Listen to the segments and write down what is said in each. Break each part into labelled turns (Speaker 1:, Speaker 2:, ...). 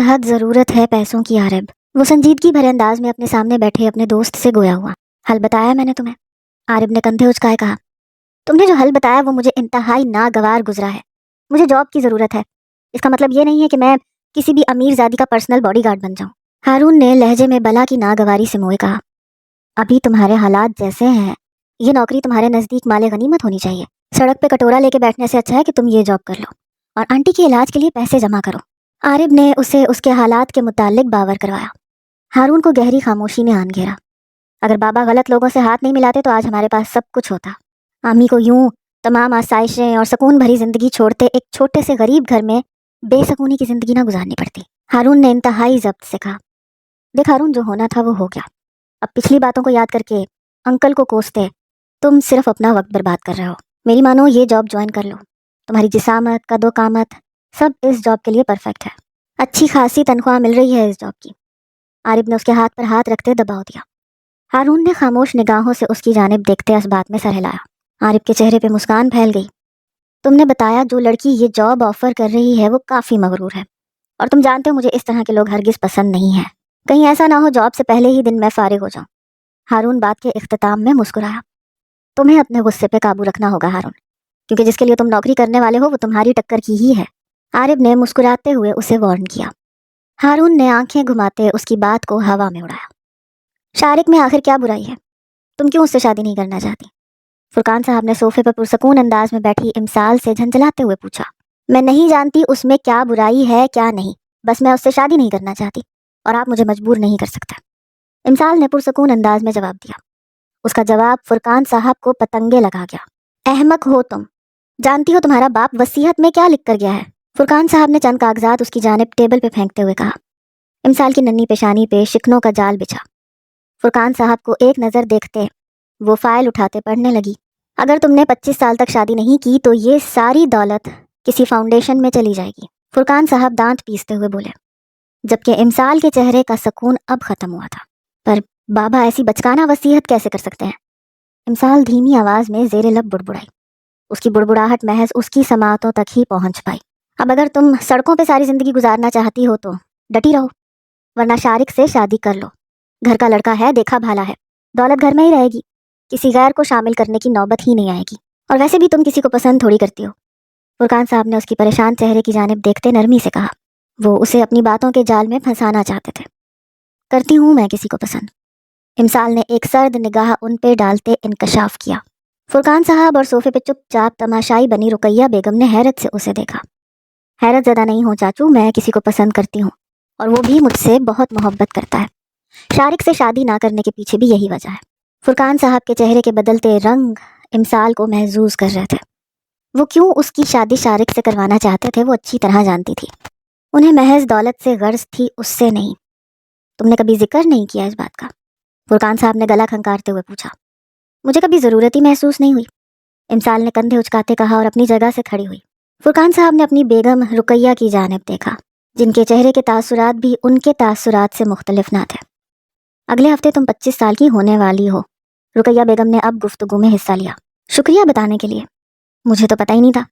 Speaker 1: حد ضرورت ہے پیسوں کی عارب، وہ سنجیدگی بھرے انداز میں اپنے سامنے بیٹھے اپنے دوست سے گویا ہوا۔ حل بتایا میں نے تمہیں؟ عارب نے کندھے اچکائے کہا۔ تم نے جو حل بتایا وہ مجھے انتہائی ناگوار گزرا ہے۔ مجھے جاب کی ضرورت ہے، اس کا مطلب یہ نہیں ہے کہ میں کسی بھی امیر زادی کا پرسنل باڈی گارڈ بن جاؤں۔ ہارون نے لہجے میں بلا کی ناگواری سے موئے کہا، ابھی تمہارے حالات جیسے ہیں یہ نوکری تمہارے نزدیک مال غنیمت ہونی چاہیے۔ سڑک پہ کٹورا لے کے بیٹھنے سے اچھا ہے کہ تم یہ جاب کر لو اور آنٹی کے علاج کے لیے پیسے جمع کرو۔ عارب نے اسے اس کے حالات کے متعلق باور کروایا۔ ہارون کو گہری خاموشی نے آن گھیرا۔ اگر بابا غلط لوگوں سے ہاتھ نہیں ملاتے تو آج ہمارے پاس سب کچھ ہوتا۔ امی کو یوں تمام آسائشیں اور سکون بھری زندگی چھوڑتے ایک چھوٹے سے غریب گھر میں بے سکونی کی زندگی نہ گزارنی پڑتی۔ ہارون نے انتہائی ضبط سے کہا، دیکھ ہارون، جو ہونا تھا وہ ہو گیا۔ اب پچھلی باتوں کو یاد کر کے انکل کو کوستے تم صرف اپنا وقت برباد کر رہے ہو۔ میری مانو یہ جاب جوائن کر لو، تمہاری جسامت، قد و قامت سب اس جاب کے لیے پرفیکٹ ہے۔ اچھی خاصی تنخواہ مل رہی ہے اس جاب کی۔ عارب نے اس کے ہاتھ پر ہاتھ رکھتے دباؤ دیا۔ ہارون نے خاموش نگاہوں سے اس کی جانب دیکھتے اس بات میں سر ہلایا۔ عارب کے چہرے پہ مسکان پھیل گئی۔ تم نے بتایا جو لڑکی یہ جاب آفر کر رہی ہے وہ کافی مغرور ہے، اور تم جانتے ہو مجھے اس طرح کے لوگ ہرگز پسند نہیں ہیں۔ کہیں ایسا نہ ہو جاب سے پہلے ہی دن میں فارغ ہو جاؤں۔ ہارون بات کے اختتام میں مسکرایا۔ تمہیں اپنے غصے پہ قابو رکھنا ہوگا ہارون، کیونکہ جس کے لیے تم نوکری کرنے والے ہو وہ تمہاری ٹکر کی ہی ہے۔ عارب نے مسکراتے ہوئے اسے وارن کیا۔ ہارون نے آنکھیں گھماتے اس کی بات کو ہوا میں اڑایا۔ شارق میں آخر کیا برائی ہے؟ تم کیوں اس سے شادی نہیں کرنا چاہتی؟ فرقان صاحب نے صوفے پر پرسکون انداز میں بیٹھی امسال سے جھنجھلاتے ہوئے پوچھا۔ میں نہیں جانتی اس میں کیا برائی ہے کیا نہیں، بس میں اس سے شادی نہیں کرنا چاہتی اور آپ مجھے مجبور نہیں کر سکتے۔ امسال نے پرسکون انداز میں جواب دیا۔ اس کا جواب فرقان صاحب کو پتنگے لگا گیا۔ احمق ہو تم، جانتی ہو تمہارا باپ وصیت میں کیا لکھ کر گیا ہے؟ فرقان صاحب نے چند کاغذات اس کی جانب ٹیبل پہ پھینکتے ہوئے کہا۔ امسال کی ننھی پیشانی پہ شکنوں کا جال بچھا۔ فرقان صاحب کو ایک نظر دیکھتے وہ فائل اٹھاتے پڑھنے لگی۔ اگر تم نے 25 سال تک شادی نہیں کی تو یہ ساری دولت کسی فاؤنڈیشن میں چلی جائے گی۔ فرقان صاحب دانت پیستے ہوئے بولے، جبکہ امسال کے چہرے کا سکون اب ختم ہوا تھا۔ پر بابا ایسی بچکانہ وصیت کیسے کر سکتے ہیں؟ امسال دھیمی آواز میں زیر لب بڑبڑائی۔ اس کی بڑبڑاہٹ محض اس کی سماعتوں تک ہی پہنچ پائی۔ اب اگر تم سڑکوں پہ ساری زندگی گزارنا چاہتی ہو تو ڈٹی رہو، ورنہ شارق سے شادی کر لو۔ گھر کا لڑکا ہے، دیکھا بھالا ہے، دولت گھر میں ہی رہے گی، کسی غیر کو شامل کرنے کی نوبت ہی نہیں آئے گی، اور ویسے بھی تم کسی کو پسند تھوڑی کرتی ہو۔ فرقان صاحب نے اس کی پریشان چہرے کی جانب دیکھتے نرمی سے کہا۔ وہ اسے اپنی باتوں کے جال میں پھنسانا چاہتے تھے۔ کرتی ہوں میں کسی کو پسند۔ امسال نے ایک سرد نگاہ ان پہ ڈالتے انکشاف کیا۔ فرقان صاحب اور صوفے پہ چپ چاپ تماشائی بنی رقیہ بیگم نے حیرت سے اسے دیکھا۔ حیرت زدہ نہیں ہوں چاچو، میں کسی کو پسند کرتی ہوں اور وہ بھی مجھ سے بہت محبت کرتا ہے۔ شارق سے شادی نہ کرنے کے پیچھے بھی یہی وجہ ہے۔ فرقان صاحب کے چہرے کے بدلتے رنگ امسال کو محظوظ کر رہے تھے۔ وہ کیوں اس کی شادی شارق سے کروانا چاہتے تھے وہ اچھی طرح جانتی تھی۔ انہیں محض دولت سے غرض تھی، اس سے نہیں۔ تم نے کبھی ذکر نہیں کیا اس بات کا؟ فرقان صاحب نے گلا کھنکارتے ہوئے پوچھا۔ مجھے کبھی ضرورت ہی محسوس نہیں ہوئی، امسال نے کندھے اچکاتے کہا اور اپنی جگہ سے کھڑی ہوئی۔ فرقان صاحب نے اپنی بیگم رقیہ کی جانب دیکھا، جن کے چہرے کے تاثرات بھی ان کے تاثرات سے مختلف نہ تھے۔ اگلے ہفتے تم 25 سال کی ہونے والی ہو، رقیہ بیگم نے اب گفتگو میں حصہ لیا۔ شکریہ بتانے کے لیے، مجھے تو پتہ ہی نہیں تھا۔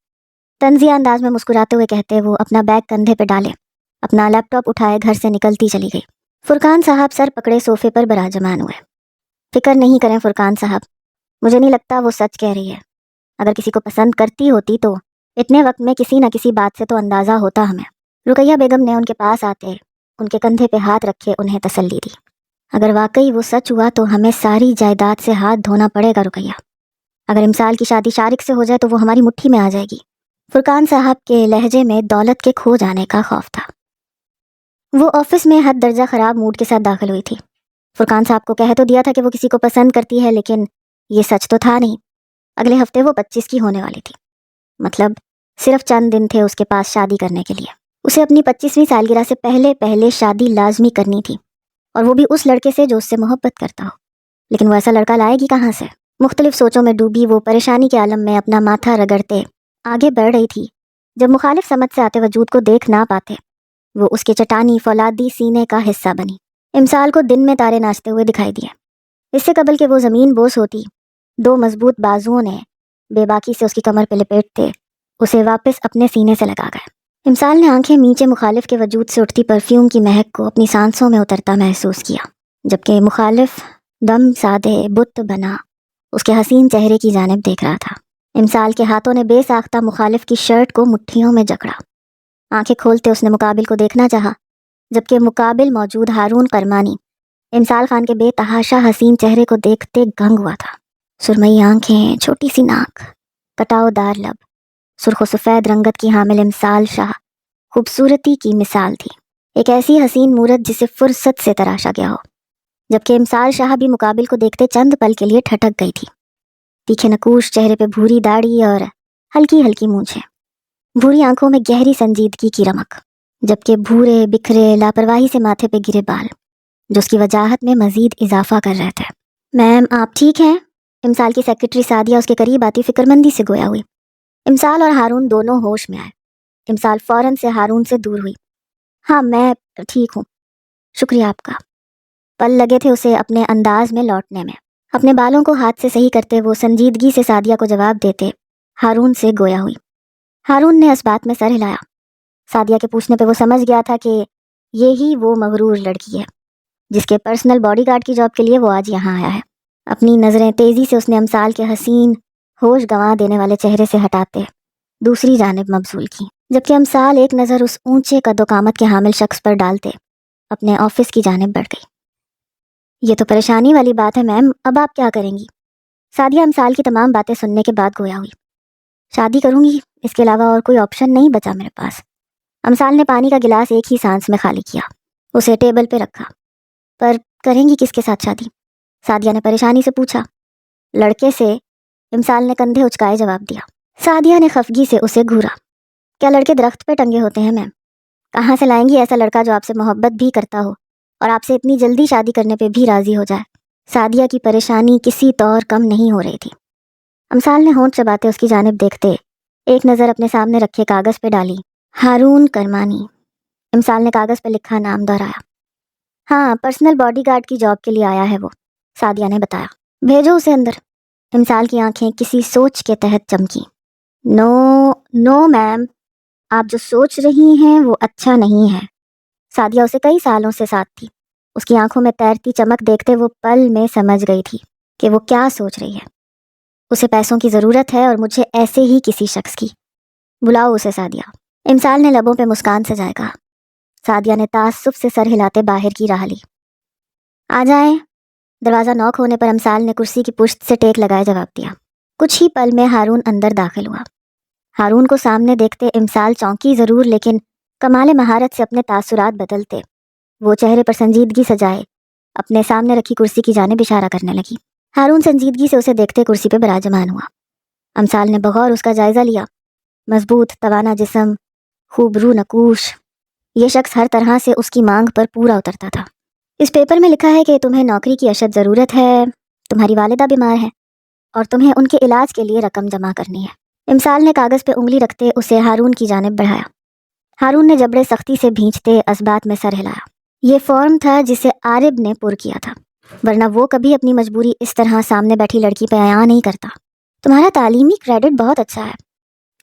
Speaker 1: طنزیہ انداز میں مسکراتے ہوئے کہتے وہ اپنا بیگ کندھے پہ ڈالے، اپنا لیپ ٹاپ اٹھائے گھر سے نکلتی چلی گئی۔ فرقان صاحب سر پکڑے صوفے پر براجمان ہوئے۔ فکر نہیں کریں فرقان صاحب، مجھے نہیں لگتا وہ سچ کہہ رہی ہے۔ اگر کسی کو پسند کرتی ہوتی تو اتنے وقت میں کسی نہ کسی بات سے تو اندازہ ہوتا ہمیں۔ رقیہ بیگم نے ان کے پاس آتے ان کے کندھے پہ ہاتھ رکھے انہیں تسلی دی۔ اگر واقعی وہ سچ ہوا تو ہمیں ساری جائیداد سے ہاتھ دھونا پڑے گا رقیہ۔ اگر امسال کی شادی شارق سے ہو جائے تو وہ ہماری مٹھی میں آ جائے گی۔ فرقان صاحب کے لہجے میں دولت کے کھو جانے کا خوف تھا۔ وہ آفس میں حد درجہ خراب موڈ کے ساتھ داخل ہوئی تھی۔ فرقان صاحب کو کہہ تو دیا تھا کہ وہ کسی کو پسند کرتی ہے، لیکن یہ سچ تو تھا نہیں۔ اگلے ہفتے وہ 25 کی ہونے والی تھی، مطلب صرف چند دن تھے اس کے پاس شادی کرنے کے لیے۔ اسے اپنی 25ویں سالگرہ سے پہلے شادی لازمی کرنی تھی، اور وہ بھی اس لڑکے سے جو اس سے محبت کرتا ہو۔ لیکن وہ ایسا لڑکا لائے گی کہاں سے؟ مختلف سوچوں میں ڈوبی وہ پریشانی کے عالم میں اپنا ماتھا رگڑتے آگے بڑھ رہی تھی، جب مخالف سمت سے آتے وجود کو دیکھ نہ پاتے وہ اس کے چٹانی فولادی سینے کا حصہ بنی۔ امسال کو دن میں تارے ناچتے ہوئے دکھائی دیے۔ اس سے قبل کہ وہ زمین بوس ہوتی، 2 مضبوط بازوؤں نے بے باکی سے اس کی کمر پہ لپیٹتے اسے واپس اپنے سینے سے لگا گئے۔ امسال نے آنکھیں نیچے مخالف کے وجود سے اٹھتی پرفیوم کی مہک کو اپنی سانسوں میں اترتا محسوس کیا، جبکہ مخالف دم سادے بت بنا اس کے حسین چہرے کی جانب دیکھ رہا تھا۔ امسال کے ہاتھوں نے بے ساختہ مخالف کی شرٹ کو مٹھیوں میں جکڑا۔ آنکھیں کھولتے اس نے مقابل کو دیکھنا چاہا، جبکہ مقابل موجود ہارون کرمانی امسال خان کے بے تحاشا حسین چہرے کو دیکھتے گنگ ہوا تھا۔ سرمئی آنکھیں، چھوٹی سی ناک، کٹاؤ دار لب، سرخ و سفید رنگت کی حامل امسال شاہ خوبصورتی کی مثال تھی، ایک ایسی حسین مورت جسے فرصت سے تراشا گیا ہو، جبکہ امسال شاہ بھی مقابل کو دیکھتے چند پل کے لیے ٹھٹک گئی تھی۔ تیکھے نکوش چہرے پہ بھوری داڑھی اور ہلکی ہلکی مونچھیں، بھوری آنکھوں میں گہری سنجیدگی کی رمک، جبکہ بھورے بکھرے لاپرواہی سے ماتھے پہ گرے بال جو اس کی وجاہت میں مزید اضافہ کر رہے تھے۔ میم آپ ٹھیک ہیں؟ امسال کی سیکرٹری سعدیہ اس کے قریب آتی فکرمندی سے گویا ہوئی۔ امسال اور ہارون دونوں ہوش میں آئے۔ امسال فوراً سے ہارون سے دور ہوئی۔ ہاں میں ٹھیک ہوں، شکریہ آپ کا۔ پل لگے تھے اسے اپنے انداز میں لوٹنے میں۔ اپنے بالوں کو ہاتھ سے صحیح کرتے وہ سنجیدگی سے سعدیہ کو جواب دیتے ہارون سے گویا ہوئی۔ ہارون نے اس بات میں سر ہلایا۔ سعدیہ کے پوچھنے پہ وہ سمجھ گیا تھا کہ یہی وہ مغرور لڑکی ہے جس کے پرسنل باڈی گارڈ کی جاب کے لیے وہ آج یہاں آیا ہے۔ اپنی نظریں تیزی سے اس نے امسال کے حسین ہوش گنوا دینے والے چہرے سے ہٹاتے دوسری جانب مبذول کی، جبکہ امسال ایک نظر اس اونچے قد و قامت کے حامل شخص پر ڈالتے اپنے آفس کی جانب بڑھ گئی۔ یہ تو پریشانی والی بات ہے میم، اب آپ کیا کریں گی؟ سعدیہ امسال کی تمام باتیں سننے کے بعد گویا ہوئی۔ شادی کروں گی، اس کے علاوہ اور کوئی آپشن نہیں بچا میرے پاس۔ امسال نے پانی کا گلاس ایک ہی سانس میں خالی کیا، اسے ٹیبل پہ رکھا۔ پر کریں گی کس کے ساتھ شادی؟ سعدیہ نے پریشانی سے پوچھا۔ لڑکے سے، امسال نے کندھے اچکائے جواب دیا۔ سعدیہ نے خفگی سے اسے گھورا۔ کیا لڑکے درخت پہ ٹنگے ہوتے ہیں میم؟ کہاں سے لائیں گی ایسا لڑکا جو آپ سے محبت بھی کرتا ہو اور آپ سے اتنی جلدی شادی کرنے پہ بھی راضی ہو جائے؟ سعدیہ کی پریشانی کسی طور کم نہیں ہو رہی تھی۔ امسال نے ہونٹ چباتے اس کی جانب دیکھتے ایک نظر اپنے سامنے رکھے کاغذ پہ ڈالی۔ ہارون کرمانی، امسال نے کاغذ پہ لکھا نام دہرایا۔ ہاں پرسنل باڈی گارڈ کی جاب کے لیے آیا ہے وہ، سعدیہ نے بتایا۔ بھیجو اسے اندر۔ امسال کی آنکھیں کسی سوچ کے تحت چمکی۔ نو نو میم، آپ جو سوچ رہی ہیں وہ اچھا نہیں ہے۔ سعدیہ اسے کئی سالوں سے ساتھ تھی، اس کی آنکھوں میں تیرتی چمک دیکھتے وہ پل میں سمجھ گئی تھی کہ وہ کیا سوچ رہی ہے۔ اسے پیسوں کی ضرورت ہے اور مجھے ایسے ہی کسی شخص کی۔ بلاؤ اسے سعدیہ۔ امسال نے لبوں پہ مسکان سجائے کہا۔ سعدیہ نے تعصب سے سر ہلاتے باہر کی راہ لی۔ آ جائیں۔ دروازہ نوک ہونے پر امسال نے کرسی کی پشت سے ٹیک لگائے جواب دیا۔ کچھ ہی پل میں ہارون اندر داخل ہوا۔ ہارون کو سامنے دیکھتے امسال چونکی ضرور، لیکن کمال مہارت سے اپنے تاثرات بدلتے وہ چہرے پر سنجیدگی سجائے اپنے سامنے رکھی کرسی کی جانب اشارہ کرنے لگی۔ ہارون سنجیدگی سے اسے دیکھتے کرسی پہ براجمان ہوا۔ امسال نے بغور اس کا جائزہ لیا۔ مضبوط توانا جسم، خوبرو نکوش، یہ شخص ہر طرح سے اس کی مانگ پر پورا اترتا تھا۔ اس پیپر میں لکھا ہے کہ تمہیں نوکری کی اشد ضرورت ہے، تمہاری والدہ بیمار ہے اور تمہیں ان کے علاج کے لیے رقم جمع کرنی ہے۔ امسال نے کاغذ پہ انگلی رکھتے اسے ہارون کی جانب بڑھایا۔ ہارون نے جبڑے سختی سے بھینچتے اسبات میں سر ہلایا۔ یہ فارم تھا جسے عارب نے پر کیا تھا، ورنہ وہ کبھی اپنی مجبوری اس طرح سامنے بیٹھی لڑکی پہ عیاں نہیں کرتا۔ تمہارا تعلیمی کریڈٹ بہت اچھا ہے،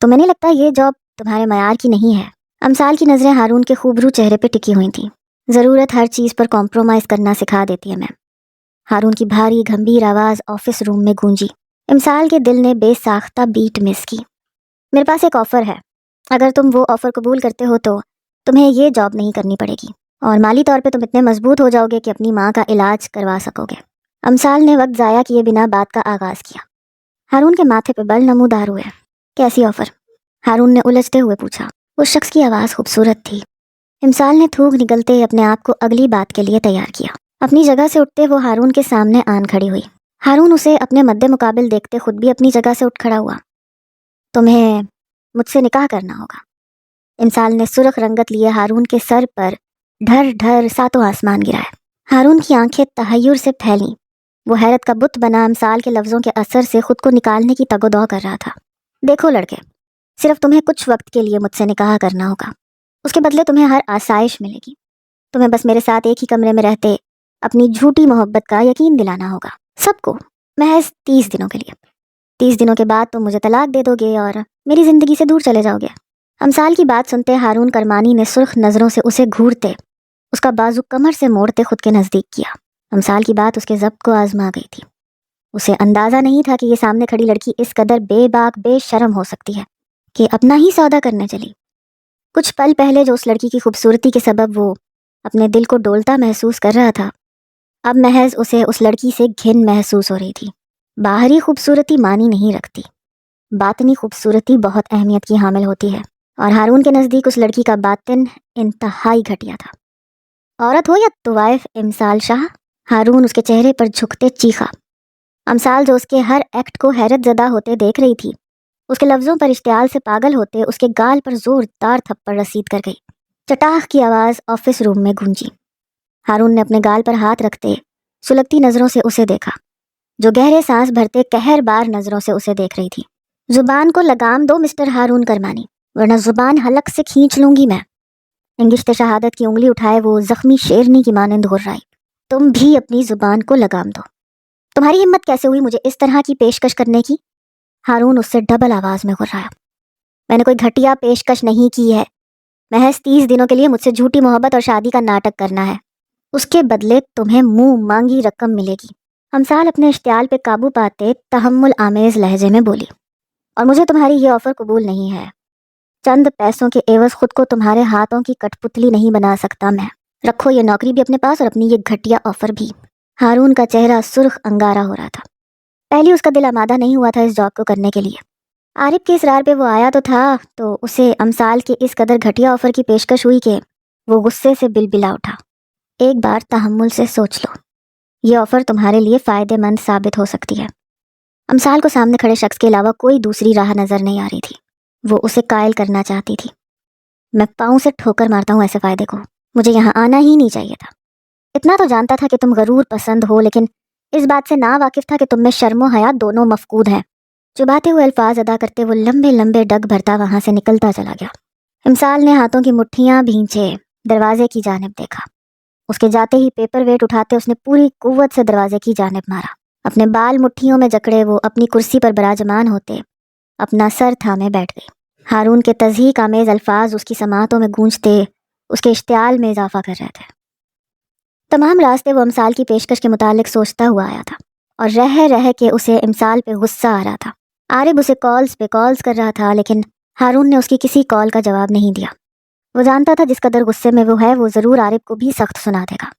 Speaker 1: تمہیں نہیں لگتا یہ جاب تمہارے معیار کی نہیں ہے؟ امسال کی نظریں ہارون کے خوبرو چہرے پہ ٹکی ہوئی تھیں۔ ضرورت ہر چیز پر کمپرومائز کرنا سکھا دیتی ہے میم۔ ہارون کی بھاری گھمبیر آواز آفس روم میں گونجی۔ امسال کے دل نے بے ساختہ بیٹ مس کی۔ میرے پاس ایک آفر ہے، اگر تم وہ آفر قبول کرتے ہو تو تمہیں یہ جاب نہیں کرنی پڑے گی اور مالی طور پہ تم اتنے مضبوط ہو جاؤ گے کہ اپنی ماں کا علاج کروا سکو گے۔ امسال نے وقت ضائع کیے بنا بات کا آغاز کیا۔ ہارون کے ماتھے پہ بل نمودار ہوئے۔ کیسی آفر؟ ہارون نے الجھتے ہوئے پوچھا۔ اس شخص کی آواز خوبصورت تھی۔ امسال نے تھوک نگلتے اپنے آپ کو اگلی بات کے لیے تیار کیا۔ اپنی جگہ سے اٹھتے وہ ہارون کے سامنے آن کھڑی ہوئی۔ ہارون اسے اپنے مد مقابل دیکھتے خود بھی اپنی جگہ سے اٹھ کھڑا ہوا۔ تمہیں مجھ سے نکاح کرنا ہوگا۔ امسال نے سرخ رنگت لیے ہارون کے سر پر ڈھر ڈھر ساتوں آسمان گرائے۔ ہارون کی آنکھیں تحیر سے پھیلیں۔ وہ حیرت کا بت بنا امسال کے لفظوں کے اثر سے خود کو نکالنے کی تگ و دو کر رہا تھا۔ دیکھو لڑکے، صرف تمہیں کچھ وقت کے لیے مجھ سے نکاح کرنا ہوگا، اس کے بدلے تمہیں ہر آسائش ملے گی۔ تمہیں بس میرے ساتھ ایک ہی کمرے میں رہتے اپنی جھوٹی محبت کا یقین دلانا ہوگا سب کو، محض 30 دنوں کے لیے۔ 30 دنوں کے بعد تم مجھے طلاق دے دو گے اور میری زندگی سے دور چلے جاؤ گے۔ امثال کی بات سنتے ہارون کرمانی نے سرخ نظروں سے اسے گھورتے اس کا بازو کمر سے موڑتے خود کے نزدیک کیا۔ امثال کی بات اس کے ضبط کو آزما گئی تھی۔ اسے اندازہ نہیں تھا کہ یہ سامنے کھڑی لڑکی اس قدر بے باک بے شرم ہو سکتی ہے کہ اپنا ہی سودا کرنے چلی۔ کچھ پل پہلے جو اس لڑکی کی خوبصورتی کے سبب وہ اپنے دل کو ڈولتا محسوس کر رہا تھا، اب محض اسے اس لڑکی سے گھن محسوس ہو رہی تھی۔ باہری خوبصورتی معنی نہیں رکھتی، باطنی خوبصورتی بہت اہمیت کی حامل ہوتی ہے، اور ہارون کے نزدیک اس لڑکی کا باطن انتہائی گھٹیا تھا۔ عورت ہو یا طوائف امثال شاہ، ہارون اس کے چہرے پر جھکتے چیخا۔ امثال جو اس کے ہر ایکٹ کو حیرت زدہ ہوتے دیکھ رہی تھی، اس کے لفظوں پر اشتعال سے پاگل ہوتے اس کے گال پر زوردار تھپڑ رسید کر گئی۔ چٹاخ کی آواز آفس روم میں گونجی۔ ہارون نے اپنے گال پر ہاتھ رکھتے سلگتی نظروں سے اسے دیکھا، جو گہرے سانس بھرتے قہر بار نظروں سے اسے دیکھ رہی تھی۔ زبان کو لگام دو مسٹر ہارون کرمانی، ورنہ زبان حلق سے کھینچ لوں گی میں۔ انگشت شہادت کی انگلی اٹھائے وہ زخمی شیرنی کی مانند گھرائی۔ تم بھی اپنی زبان کو لگام دو۔ تمہاری ہمت کیسے ہوئی مجھے اس طرح کی پیشکش کرنے کی؟ ہارون اس سے ڈبل آواز میں گھرایا۔ میں نے کوئی گھٹیا پیشکش نہیں کی ہے، محض 30 دنوں کے لیے مجھ سے جھوٹی محبت اور شادی کا ناٹک کرنا ہے، اس کے بدلے تمہیں منہ مانگی رقم ملے گی۔ امثال اپنے اشتعال پہ قابو پاتے تحمل آمیز لہجے میں بولی، اور مجھے تمہاری یہ آفر قبول نہیں ہے۔ چند پیسوں کے عوض خود کو تمہارے ہاتھوں کی کٹ پتلی نہیں بنا سکتا میں۔ رکھو یہ نوکری بھی اپنے پاس اور اپنی یہ گھٹیا آفر بھی۔ ہارون کا چہرہ سرخ انگارہ ہو رہا تھا۔ پہلی اس کا دل آمادہ نہیں ہوا تھا اس جاب کو کرنے کے لیے۔ عارف کے اصرار پہ وہ آیا تو تھا، تو اسے امثال کے اس قدر گھٹیا آفر کی پیشکش ہوئی کہ وہ غصے سے بلبلا اٹھا۔ ایک بار تحمل سے سوچ لو، یہ آفر تمہارے لیے فائدہ مند ثابت ہو سکتی ہے۔ امثال کو سامنے کھڑے شخص کے علاوہ کوئی دوسری راہ نظر نہیں آ رہی تھی۔ وہ اسے قائل کرنا چاہتی تھی۔ میں پاؤں سے ٹھوکر مارتا ہوں ایسے فائدے کو، مجھے یہاں آنا ہی نہیں چاہیے تھا۔ اتنا تو جانتا تھا کہ تم غرور پسند ہو، لیکن اس بات سے نا واقف تھا کہ تم میں شرم و حیا دونوں مفقود ہیں۔ چباتے ہوئے الفاظ ادا کرتے وہ لمبے لمبے ڈگ بھرتا وہاں سے نکلتا چلا گیا۔ امثال نے ہاتھوں کی مٹھیاں بھینچے دروازے کی جانب دیکھا۔ اس کے جاتے ہی پیپر ویٹ اٹھاتے اس نے پوری قوت سے دروازے کی جانب مارا۔ اپنے بال مٹھیوں میں جکڑے وہ اپنی کرسی پر براجمان ہوتے اپنا سر تھامے بیٹھ گئی۔ ہارون کے تضحیک آمیز الفاظ اس کی سماعتوں میں گونجتے اس کے اشتعال میں اضافہ کر رہے تھے۔ تمام راستے وہ امثال کی پیشکش کے متعلق سوچتا ہوا آیا تھا، اور رہ کے اسے امثال پہ غصہ آ رہا تھا۔ عارب اسے کالز پہ کالز کر رہا تھا، لیکن ہارون نے اس کی کسی کال کا جواب نہیں دیا۔ وہ جانتا تھا جس قدر غصے میں وہ ہے وہ ضرور عارب کو بھی سخت سنا دے گا۔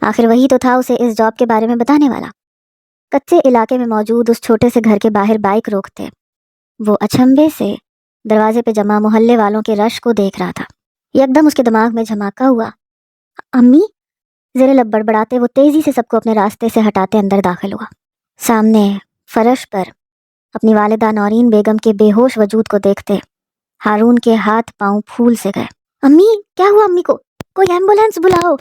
Speaker 1: آخر وہی تو تھا اسے اس جاب کے بارے میں بتانے والا۔ کچے علاقے میں موجود اس چھوٹے سے گھر کے باہر بائک روکتے وہ اچنبھے سے دروازے پہ جمع محلے والوں کے رش کو دیکھ رہا تھا۔ یکدم اس کے دماغ میں جھماکا ہوا۔ امی؟ زیر لب بڑبڑاتے وہ تیزی سے سب کو اپنے راستے سے ہٹاتے اندر داخل ہوا۔ سامنے فرش پر اپنی والدہ نورین بیگم کے بے ہوش وجود کو دیکھتے ہارون کے ہاتھ پاؤں پھول سے گئے۔ امی کیا ہوا؟ امی کو کوئی ایمبولینس بلاؤ۔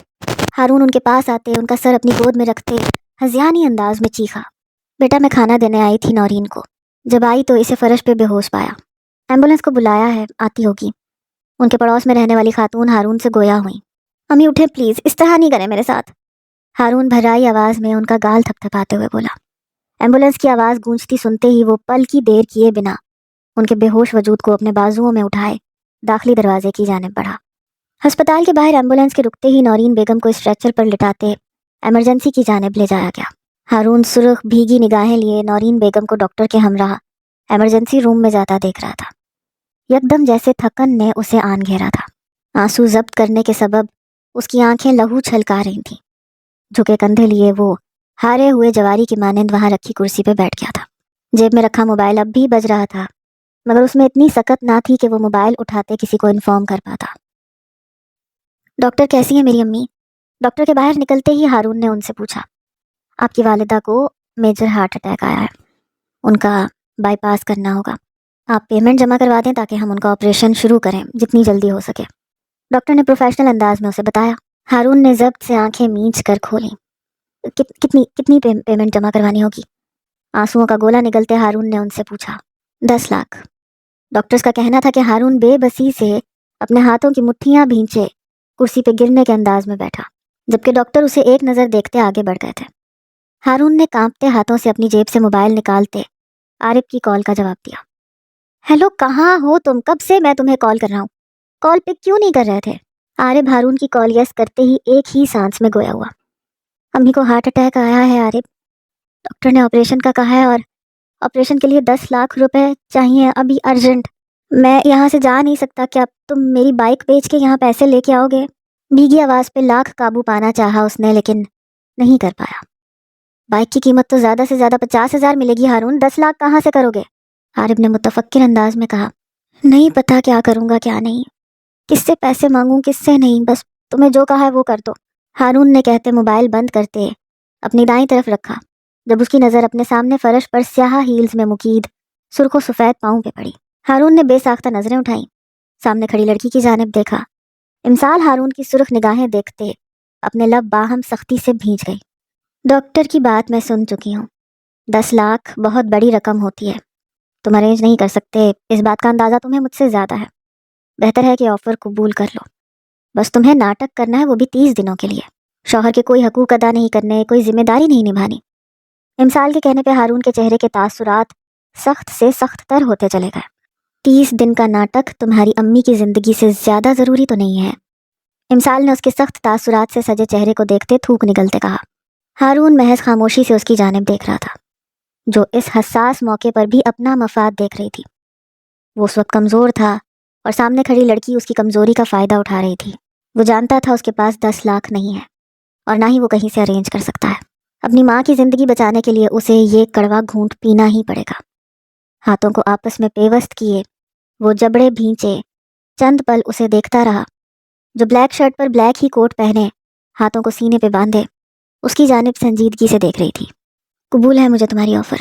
Speaker 1: ہارون ان کے پاس آتے ان کا سر اپنی گود میں رکھتے ہذیانی انداز میں چیخا۔ بیٹا میں کھانا دینے آئی تھی نورین کو، جب آئی تو اسے فرش پہ بے ہوش پایا۔ ایمبولینس کو بلایا ہے، آتی ہوگی۔ ان کے پڑوس میں رہنے والی خاتون ہارون سے گویا ہوئیں۔ امی اٹھے پلیز، اس طرح نہیں کریں میرے ساتھ۔ ہارون بھرائی آواز میں ان کا گال تھپ تھپاتے ہوئے بولا۔ ایمبولینس کی آواز گونجتی سنتے ہی وہ پل کی دیر کیے بنا ان کے بے ہوش وجود کو اپنے بازوؤں میں اٹھائے داخلی دروازے کی جانب بڑھا۔ ہسپتال کے باہر ایمبولینس کے رکتے ہی نورین بیگم کو اسٹریچر پر لٹاتے ایمرجنسی کی جانب لے جایا گیا۔ ہارون سرخ بھیگی نگاہیں لیے نورین بیگم کو ڈاکٹر کے ہمراہ ایمرجنسی روم میں جاتا دیکھ رہا تھا۔ یکدم جیسے تھکن نے اسے آن گھیرا تھا۔ آنسو ضبط کرنے کے سبب اس کی آنکھیں لہو چھلکا رہی تھیں۔ جھکے کندھے لیے وہ ہارے ہوئے جواری کی مانند وہاں رکھی کرسی پہ بیٹھ گیا تھا۔ جیب میں رکھا موبائل اب بھی بج رہا تھا، مگر اس میں اتنی سکت نہ تھی کہ وہ موبائل اٹھاتے کسی کو انفارم کر پاتا۔ ڈاکٹر کیسی ہے میری امی؟ ڈاکٹر کے باہر نکلتے ہی ہارون نے ان سے پوچھا۔ آپ کی والدہ کو میجر ہارٹ اٹیک آیا ہے، ان کا بائی پاس کرنا ہوگا۔ آپ پیمنٹ جمع کروا دیں تاکہ ہم ان کا آپریشن شروع کریں جتنی جلدی ہو سکے، ڈاکٹر نے پروفیشنل انداز میں اسے بتایا۔ ہارون نے ضبط سے آنکھیں مینچ کر کھولیں۔ کتنی پیمنٹ جمع کروانی ہوگی؟ آنسوؤں کا گولا نگلتے ہارون نے ان سے پوچھا۔ 10 لاکھ۔ ڈاکٹرز کا کہنا تھا کہ ہارون بے بسی سے اپنے ہاتھوں کی مٹھیاں بھینچے کرسی پہ گرنے کے انداز میں بیٹھا، جبکہ ڈاکٹر اسے ایک نظر دیکھتے آگے بڑھ گئے تھے۔ ہارون نے کانپتے ہاتھوں سے اپنی جیب سے موبائل نکالتے عارف کی کال کا جواب دیا۔ ہیلو، کہاں ہو تم؟ کب سے میں تمہیں کال کر رہا ہوں، کال پک کیوں نہیں کر رہے تھے؟ عارب ہارون کی کال یس کرتے ہی ایک ہی سانس میں گویا ہوا۔ امی کو ہارٹ اٹیک آیا ہے عارب، ڈاکٹر نے آپریشن کا کہا ہے، اور آپریشن کے لیے 10 لاکھ روپے چاہیے ابھی ارجنٹ۔ میں یہاں سے جا نہیں سکتا، کیا تم میری بائک بیچ کے یہاں پیسے لے کے آؤ گے؟ بھیگی آواز پہ لاکھ قابو پانا چاہا اس نے، لیکن نہیں کر پایا۔ بائک کی قیمت تو زیادہ سے زیادہ 50,000 ملے گی ہارون، 10 لاکھ کہاں سے کرو گے؟ عارب نے متفکر انداز میں کہا، نہیں پتا کیا کروں گا کیا نہیں، کس سے پیسے مانگوں کس سے نہیں، بس تمہیں جو کہا ہے وہ کر دو، ہارون نے کہتے موبائل بند کرتے اپنی دائیں طرف رکھا، جب اس کی نظر اپنے سامنے فرش پر سیاہ ہیلز میں مقید سرخ و سفید پاؤں پہ پڑی۔ ہارون نے بے ساختہ نظریں اٹھائیں، سامنے کھڑی لڑکی کی جانب دیکھا۔ امسال ہارون کی سرخ نگاہیں دیکھتے اپنے لب باہم سختی سے بھیج گئی۔ ڈاکٹر کی بات میں سن چکی ہوں، 10 لاکھ بہت بڑی رقم ہوتی ہے، تم ارینج نہیں کر سکتے، اس بات کا اندازہ تمہیں مجھ سے زیادہ ہے، بہتر ہے کہ آفر قبول کر لو، بس تمہیں ناٹک کرنا ہے، وہ بھی 30 دنوں کے لیے، شوہر کے کوئی حقوق ادا نہیں کرنے، کوئی ذمہ داری نہیں نبھانی۔ امسال کے کہنے پہ ہارون کے چہرے کے تاثرات سخت سے سخت تر ہوتے چلے گئے۔ 30 دن کا ناٹک تمہاری امی کی زندگی سے زیادہ ضروری تو نہیں ہے؟ امسال نے اس کے سخت تاثرات سے سجے چہرے کو دیکھتے تھوک نگلتے کہا۔ ہارون محض خاموشی سے اس کی جانب دیکھ رہا تھا، جو اس حساس موقع پر بھی اپنا مفاد دیکھ رہی تھی۔ وہ اس وقت کمزور تھا اور سامنے کھڑی لڑکی اس کی کمزوری کا فائدہ اٹھا رہی تھی۔ وہ جانتا تھا اس کے پاس 10 لاکھ نہیں ہے، اور نہ ہی وہ کہیں سے ارینج کر سکتا ہے۔ اپنی ماں کی زندگی بچانے کے لیے اسے یہ کڑوا گھونٹ پینا ہی پڑے گا۔ ہاتھوں کو آپس میں پیوست کیے وہ جبڑے بھینچے، چند پل اسے دیکھتا رہا، جو بلیک شرٹ پر بلیک ہی کوٹ پہنے، ہاتھوں کو سینے پہ باندھے اس کی جانب سنجیدگی سے دیکھ رہی تھی۔ قبول ہے مجھے تمہاری آفر،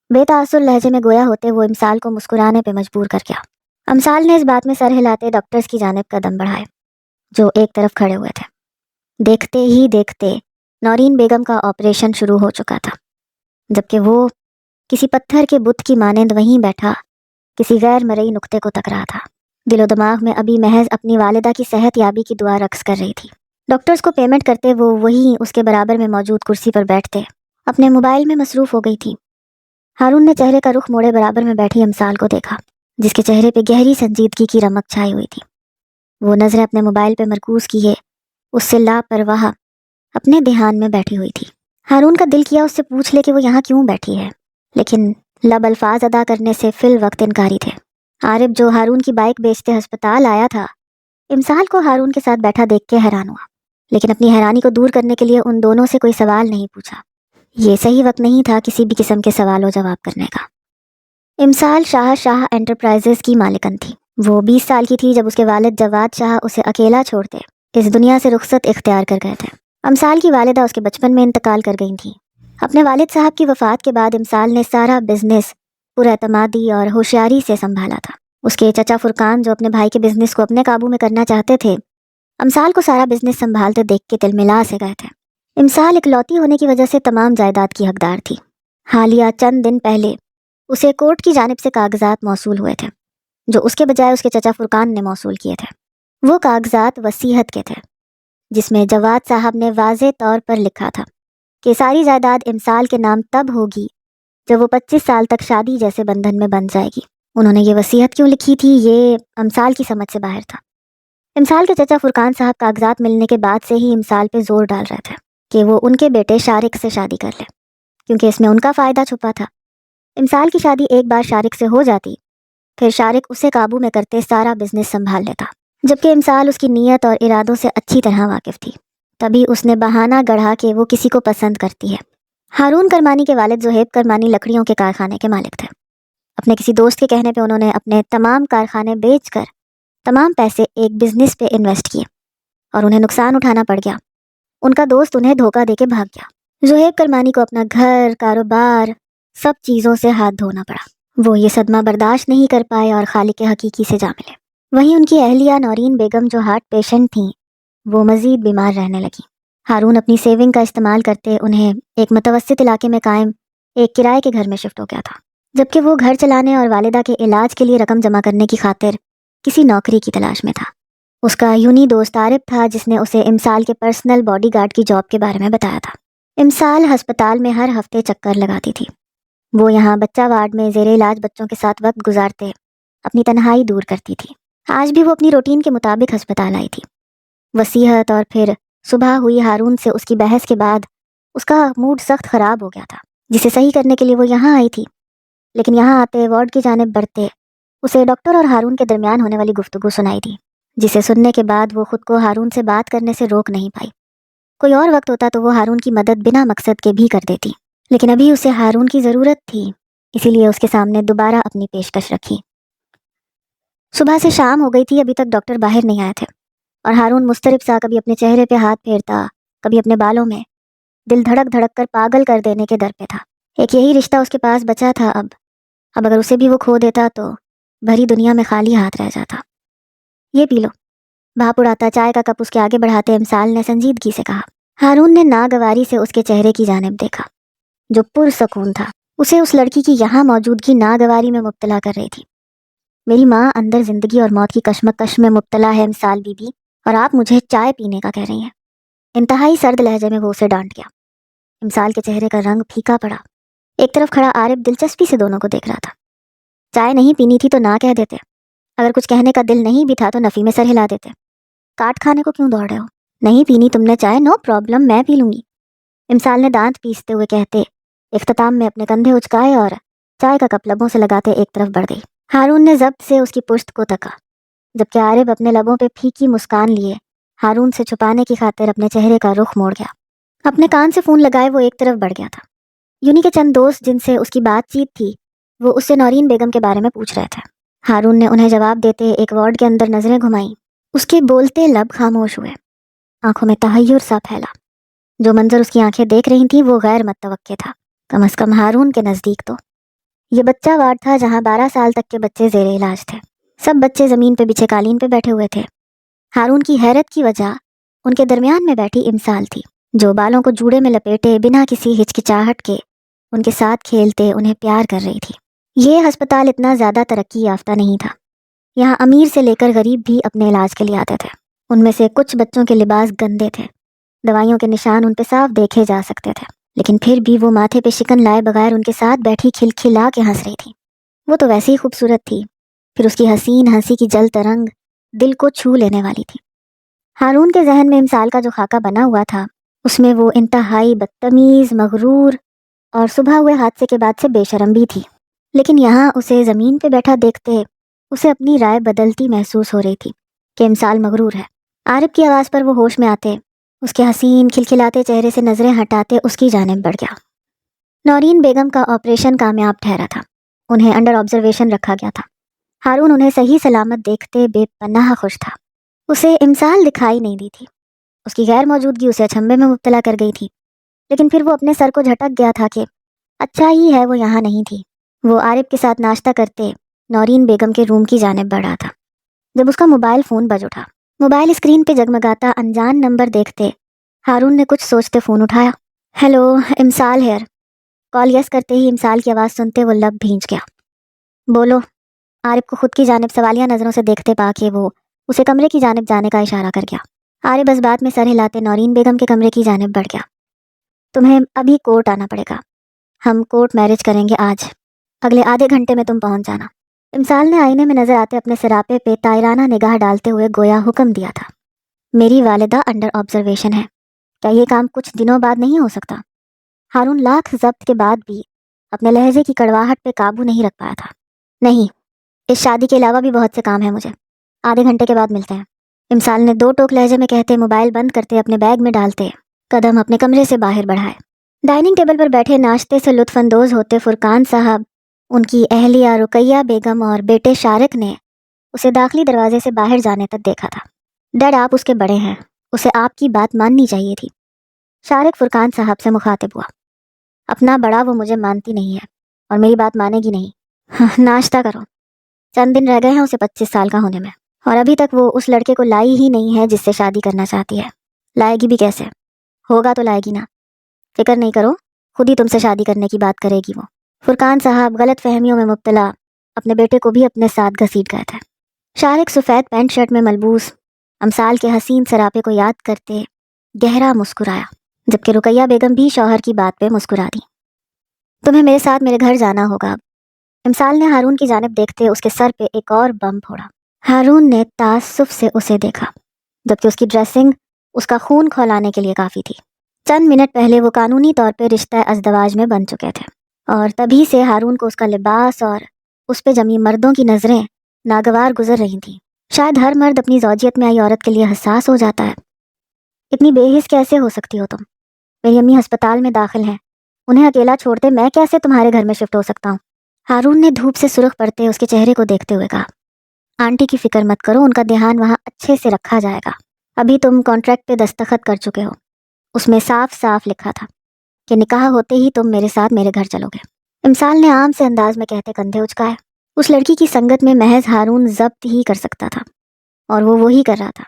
Speaker 1: بے تاثر لہجے میں گویا ہوتے وہ امسال کو مسکرانے پہ مجبور کر گیا۔ امسال نے اس بات میں سر ہلاتے ڈاکٹرز کی جانب قدم بڑھائے، جو ایک طرف کھڑے ہوئے تھے۔ دیکھتے ہی دیکھتے نورین بیگم کا آپریشن شروع ہو چکا تھا، جبکہ وہ کسی پتھر کے بت کی مانند وہیں بیٹھا کسی غیر مرئی نقطے کو تک رہا تھا۔ دل و دماغ میں ابھی محض اپنی والدہ کی صحت یابی کی دعا رقص کر رہی تھی۔ ڈاکٹرز کو پیمنٹ کرتے وہ وہیں اس کے برابر میں موجود کرسی پر بیٹھتے اپنے موبائل میں مصروف ہو گئی تھی۔ ہارون نے چہرے کا رخ موڑے برابر میں بیٹھی امسال کو دیکھا، جس کے چہرے پہ گہری سنجیدگی کی رمق چھائی ہوئی تھی۔ وہ نظریں اپنے موبائل پہ مرکوز کیے اس سے لاپرواہ اپنے دھیان میں بیٹھی ہوئی تھی۔ ہارون کا دل کیا اس سے پوچھ لے کہ وہ یہاں کیوں بیٹھی ہے، لیکن لب الفاظ ادا کرنے سے فی الوقت انکاری تھے۔ عارب جو ہارون کی بائک بیچتے ہسپتال آیا تھا، امسال کو ہارون کے ساتھ بیٹھا دیکھ کے حیران ہوا، لیکن اپنی حیرانی کو دور کرنے کے لیے ان دونوں سے کوئی سوال نہیں پوچھا۔ یہ صحیح وقت نہیں تھا کسی بھی قسم کے سوال و جواب کرنے کا۔ امسال شاہ انٹرپرائزز کی مالکن تھی۔ وہ 20 سال کی تھی جب اس کے والد جواد شاہ اسے اکیلا چھوڑتے اس دنیا سے رخصت اختیار کر گئے تھے۔ امسال کی والدہ اس کے بچپن میں انتقال کر گئی تھیں۔ اپنے والد صاحب کی وفات کے بعد امسال نے سارا بزنس پر اعتمادی اور ہوشیاری سے سنبھالا تھا۔ اس کے چچا فرقان جو اپنے بھائی کے بزنس کو اپنے قابو میں کرنا چاہتے تھے، امسال کو سارا بزنس سنبھالتے دیکھ کے تلملا سے گئے تھے۔ امسال اکلوتی ہونے کی وجہ سے تمام جائیداد کی حقدار تھی۔ حالیہ چند دن پہلے اسے کورٹ کی جانب سے کاغذات موصول ہوئے تھے، جو اس کے بجائے اس کے چچا فرقان نے موصول کیے تھے۔ وہ کاغذات وصیت کے تھے، جس میں جواد صاحب نے واضح طور پر لکھا تھا کہ ساری جائیداد امسال کے نام تب ہوگی جب وہ 25 سال تک شادی جیسے بندھن میں بندھ جائے گی۔ انہوں نے یہ وصیت کیوں لکھی تھی، یہ امسال کی سمجھ سے باہر تھا۔ امسال کے چچا فرقان صاحب کاغذات ملنے کے بعد سے ہی امسال پہ زور ڈال رہے تھے کہ وہ ان کے بیٹے شارق سے شادی کر لے، کیونکہ اس میں ان کا فائدہ چھپا تھا۔ امسال کی شادی ایک بار شارق سے ہو جاتی، پھر شارق اسے قابو میں کرتے سارا بزنس سنبھال لیتا، جبکہ امسال اس کی نیت اور ارادوں سے اچھی طرح واقف تھی۔ تبھی اس نے بہانہ گڑھا کہ وہ کسی کو پسند کرتی ہے۔ ہارون کرمانی کے والد زہیب کرمانی لکڑیوں کے کارخانے کے مالک تھے۔ اپنے کسی دوست کے کہنے پہ انہوں نے اپنے تمام کارخانے بیچ کر تمام پیسے ایک بزنس پہ انویسٹ کیے، اور انہیں نقصان اٹھانا پڑ گیا۔ ان کا دوست انہیں دھوکہ دے کے بھاگ گیا۔ زہیب کرمانی کو اپنا گھر، کاروبار، سب چیزوں سے ہاتھ دھونا پڑا۔ وہ یہ صدمہ برداشت نہیں کر پائے اور خالق حقیقی سے جا ملے۔ وہیں ان کی اہلیہ نورین بیگم جو ہارٹ پیشنٹ تھیں، وہ مزید بیمار رہنے لگی۔ ہارون اپنی سیونگ کا استعمال کرتے انہیں ایک متوسط علاقے میں قائم ایک کرائے کے گھر میں شفٹ ہو گیا تھا، جبکہ وہ گھر چلانے اور والدہ کے علاج کے لیے رقم جمع کرنے کی خاطر کسی نوکری کی تلاش میں تھا۔ اس کا یونی دوست عارف تھا، جس نے اسے امسال کے پرسنل باڈی گارڈ کی جاب کے بارے میں بتایا تھا۔ امسال ہسپتال میں ہر ہفتے چکر لگاتی تھی۔ وہ یہاں بچہ وارڈ میں زیر علاج بچوں کے ساتھ وقت گزارتے اپنی تنہائی دور کرتی تھی۔ آج بھی وہ اپنی روٹین کے مطابق ہسپتال آئی تھی۔ وصیت اور پھر صبح ہوئی ہارون سے اس کی بحث کے بعد اس کا موڈ سخت خراب ہو گیا تھا، جسے صحیح کرنے کے لیے وہ یہاں آئی تھی۔ لیکن یہاں آتے وارڈ کی جانب بڑھتے اسے ڈاکٹر اور ہارون کے درمیان ہونے والی گفتگو سنائی دی، جسے سننے کے بعد وہ خود کو ہارون سے بات کرنے سے روک نہیں پائی۔ کوئی اور وقت ہوتا تو وہ ہارون کی مدد بنا مقصد کے بھی کر دیتی، لیکن ابھی اسے ہارون کی ضرورت تھی، اسی لیے اس کے سامنے دوبارہ اپنی پیشکش رکھی۔ صبح سے شام ہو گئی تھی، ابھی تک ڈاکٹر باہر نہیں آئے تھے، اور ہارون مضطرب سا کبھی اپنے چہرے پہ ہاتھ پھیرتا، کبھی اپنے بالوں میں، دل دھڑک دھڑک کر پاگل کر دینے کے در پہ تھا۔ ایک یہی رشتہ اس کے پاس بچا تھا، اب اگر اسے بھی وہ کھو دیتا تو بھری دنیا میں خالی ہاتھ رہ جاتا۔ یہ پی لو، بھاپ اڑاتا چائے کا کپ اس کے آگے بڑھاتے امسال نے سنجیدگی سے کہا۔ ہارون نے ناگواری سے اس کے چہرے کی جانب دیکھا جو پرسکون تھا۔ اسے اس لڑکی کی یہاں موجودگی ناگواری میں مبتلا کر رہی تھی۔ میری ماں اندر زندگی اور موت کی کشمکش میں مبتلا ہے امسال بی بی، اور آپ مجھے چائے پینے کا کہہ رہی ہیں۔ انتہائی سرد لہجے میں وہ اسے ڈانٹ گیا۔ امسال کے چہرے کا رنگ پھیکا پڑا۔ ایک طرف کھڑا عارف دلچسپی سے دونوں کو دیکھ رہا تھا۔ چائے نہیں پینی تھی تو نہ کہہ دیتے، اگر کچھ کہنے کا دل نہیں بھی تھا تو نفی میں سر ہلا دیتے۔ کاٹ کھانے کو کیوں دوڑ رہے ہو؟ نہیں پینی تم نے چائے؟ نو پرابلم، میں پی لوں گی، امسال نے دانت پیستے ہوئے کہتے اختتام میں اپنے کندھے اچکائے اور چائے کا کپ لبوں سے لگاتے ایک طرف بڑھ گئی۔ ہارون نے ضبط سے اس کی پشت کو تکا، جبکہ عارف اپنے لبوں پہ پھیکی مسکان لیے ہارون سے چھپانے کی خاطر اپنے چہرے کا رخ موڑ گیا۔ اپنے کان سے فون لگائے وہ ایک طرف بڑھ گیا تھا۔ یونی کے چند دوست جن سے اس کی بات چیت تھی وہ اس سے نورین بیگم کے بارے میں پوچھ رہے تھے۔ ہارون نے انہیں جواب دیتے ایک وارڈ کے اندر نظریں گھمائیں۔ اس کے بولتے لب خاموش ہوئے، آنکھوں میں تحیر سا پھیلا۔ جو منظر اس کی آنکھیں دیکھ رہی تھیں وہ غیر متوقع تھا، کم از کم ہارون کے نزدیک تو۔ یہ بچہ وارڈ تھا جہاں 12 سال تک کے بچے زیر علاج تھے۔ سب بچے زمین پہ بچھے قالین پہ بیٹھے ہوئے تھے۔ ہارون کی حیرت کی وجہ ان کے درمیان میں بیٹھی امسال تھی، جو بالوں کو جوڑے میں لپیٹے بنا کسی ہچکچاہٹ کے ان کے ساتھ کھیلتے انہیں پیار کر رہی تھی۔ یہ ہسپتال اتنا زیادہ ترقی یافتہ نہیں تھا، یہاں امیر سے لے کر غریب بھی اپنے علاج کے لیے آتے تھے۔ ان میں سے کچھ بچوں کے لباس گندے تھے، دوائیوں کے نشان ان پہ صاف دیکھے جا سکتے تھے، لیکن پھر بھی وہ ماتھے پہ شکن لائے بغیر ان کے ساتھ بیٹھی کھلکھلا کے ہنس رہی تھی۔ وہ تو ویسے ہی خوبصورت تھی، پھر اس کی حسین ہنسی کی جل ترنگ دل کو چھو لینے والی تھی۔ ہارون کے ذہن میں امسال کا جو خاکہ بنا ہوا تھا اس میں وہ انتہائی بدتمیز، مغرور اور صبح ہوئے حادثے کے بعد سے بے شرم بھی تھی، لیکن یہاں اسے زمین پہ بیٹھا دیکھتے اسے اپنی رائے بدلتی محسوس ہو رہی تھی کہ امسال مغرور ہے۔ عارف کی آواز پر وہ ہوش میں آتے اس کے حسین کھلکھلاتے چہرے سے نظریں ہٹاتے اس کی جانب بڑھ گیا۔ نورین بیگم کا آپریشن کامیاب ٹھہرا تھا، انہیں انڈر آبزرویشن رکھا گیا تھا۔ ہارون انہیں صحیح سلامت دیکھتے بے پناہ خوش تھا۔ اسے امسال دکھائی نہیں دی تھی، اس کی غیر موجودگی اسے اچنبھے میں مبتلا کر گئی تھی، لیکن پھر وہ اپنے سر کو جھٹک گیا تھا کہ اچھا ہی ہے وہ یہاں نہیں تھی۔ وہ عارف کے ساتھ ناشتہ کرتے نورین بیگم کے روم کی جانب بڑھا تھا جب اس کا موبائل فون بج اٹھا۔ موبائل اسکرین پہ جگمگاتا انجان نمبر دیکھتے ہارون نے کچھ سوچتے فون اٹھایا۔ Hello, امسال hair. کال یس کرتے ہی امسال کی آواز سنتے وہ لب بھینچ گیا۔ بولو، عارف کو خود کی جانب سوالیہ نظروں سے دیکھتے پا کے وہ اسے کمرے کی جانب جانے کا اشارہ کر گیا۔ عارف بس بات میں سر ہلاتے نورین بیگم کے کمرے کی جانب بڑھ گیا۔ تمہیں ابھی کورٹ آنا پڑے گا، ہم کورٹ میرج کریں گے آج، اگلے آدھے گھنٹے میں تم پہنچ جانا۔ امسال نے آئینے میں نظر آتے اپنے سراپے پہ تائرانہ نگاہ ڈالتے ہوئے گویا حکم دیا تھا۔ میری والدہ انڈر آبزرویشن ہے، کیا یہ کام کچھ دنوں بعد نہیں ہو سکتا؟ ہارون لاکھ ضبط کے بعد بھی اپنے لہجے کی کڑواہٹ پہ قابو نہیں رکھ پایا تھا۔ نہیں، اس شادی کے علاوہ بھی بہت سے کام ہیں مجھے، آدھے گھنٹے کے بعد ملتے ہیں، امسال نے دو ٹوک لہجے میں کہتے موبائل بند کرتے اپنے بیگ میں ڈالتے قدم اپنے کمرے سے باہر بڑھائے۔ ڈائننگ ٹیبل پر بیٹھے ناشتے سے لطف اندوز ہوتے فرقان صاحب، ان کی اہلیہ رقیہ بیگم اور بیٹے شارق نے اسے داخلی دروازے سے باہر جانے تک دیکھا تھا۔ ڈیڈ، آپ اس کے بڑے ہیں، اسے آپ کی بات ماننی چاہیے تھی۔ شارق فرقان صاحب سے مخاطب ہوا۔ اپنا بڑا وہ مجھے مانتی نہیں ہے اور میری بات مانے گی نہیں۔ ناشتہ کرو، چند دن رہ گئے ہیں اسے 25 سال کا ہونے میں، اور ابھی تک وہ اس لڑکے کو لائی ہی نہیں ہے جس سے شادی کرنا چاہتی ہے۔ لائے گی بھی کیسے؟ ہوگا تو لائے گی نا، فکر نہیں کرو، خود ہی تم سے شادی کرنے کی بات کرے گی وہ۔ فرقان صاحب غلط فہمیوں میں مبتلا اپنے بیٹے کو بھی اپنے ساتھ گھسیٹ گئے تھے۔ شارق سفید پینٹ شرٹ میں ملبوس امسال کے حسین سراپے کو یاد کرتے گہرا مسکرایا، جبکہ رقیہ بیگم بھی شوہر کی بات پہ مسکرا دی۔ تمہیں میرے ساتھ میرے گھر جانا ہوگا اب، امسال نے ہارون کی جانب دیکھتے اس کے سر پہ ایک اور بم پھوڑا۔ ہارون نے تعصب سے اسے دیکھا، جبکہ اس کی ڈریسنگ اس کا خون کھولانے کے لیے کافی تھی۔ چند منٹ پہلے وہ قانونی طور پہ رشتہ ازدواج میں بن چکے تھے، اور تبھی سے ہارون کو اس کا لباس اور اس پہ جمی مردوں کی نظریں ناگوار گزر رہی تھیں۔ شاید ہر مرد اپنی زوجیت میں آئی عورت کے لیے حساس ہو جاتا ہے۔ اتنی بے حس کیسے ہو سکتی ہو تم؟ میری امی ہسپتال میں داخل ہیں، انہیں اکیلا چھوڑتے میں کیسے تمہارے گھر میں شفٹ ہو سکتا ہوں؟ ہارون نے دھوپ سے سرخ پڑتے اس کے چہرے کو دیکھتے ہوئے کہا، آنٹی کی فکر مت کرو، ان کا دھیان وہاں اچھے سے رکھا جائے گا۔ ابھی تم کانٹریکٹ پہ دستخط کر چکے ہو، اس میں صاف صاف لکھا تھا کہ نکاح ہوتے ہی تم میرے ساتھ میرے گھر چلو گے۔ امسال نے عام سے انداز میں کہتے کندھے اچکائے۔ اس لڑکی کی سنگت میں محض ہارون ضبط ہی کر سکتا تھا، اور وہ وہی کر رہا تھا۔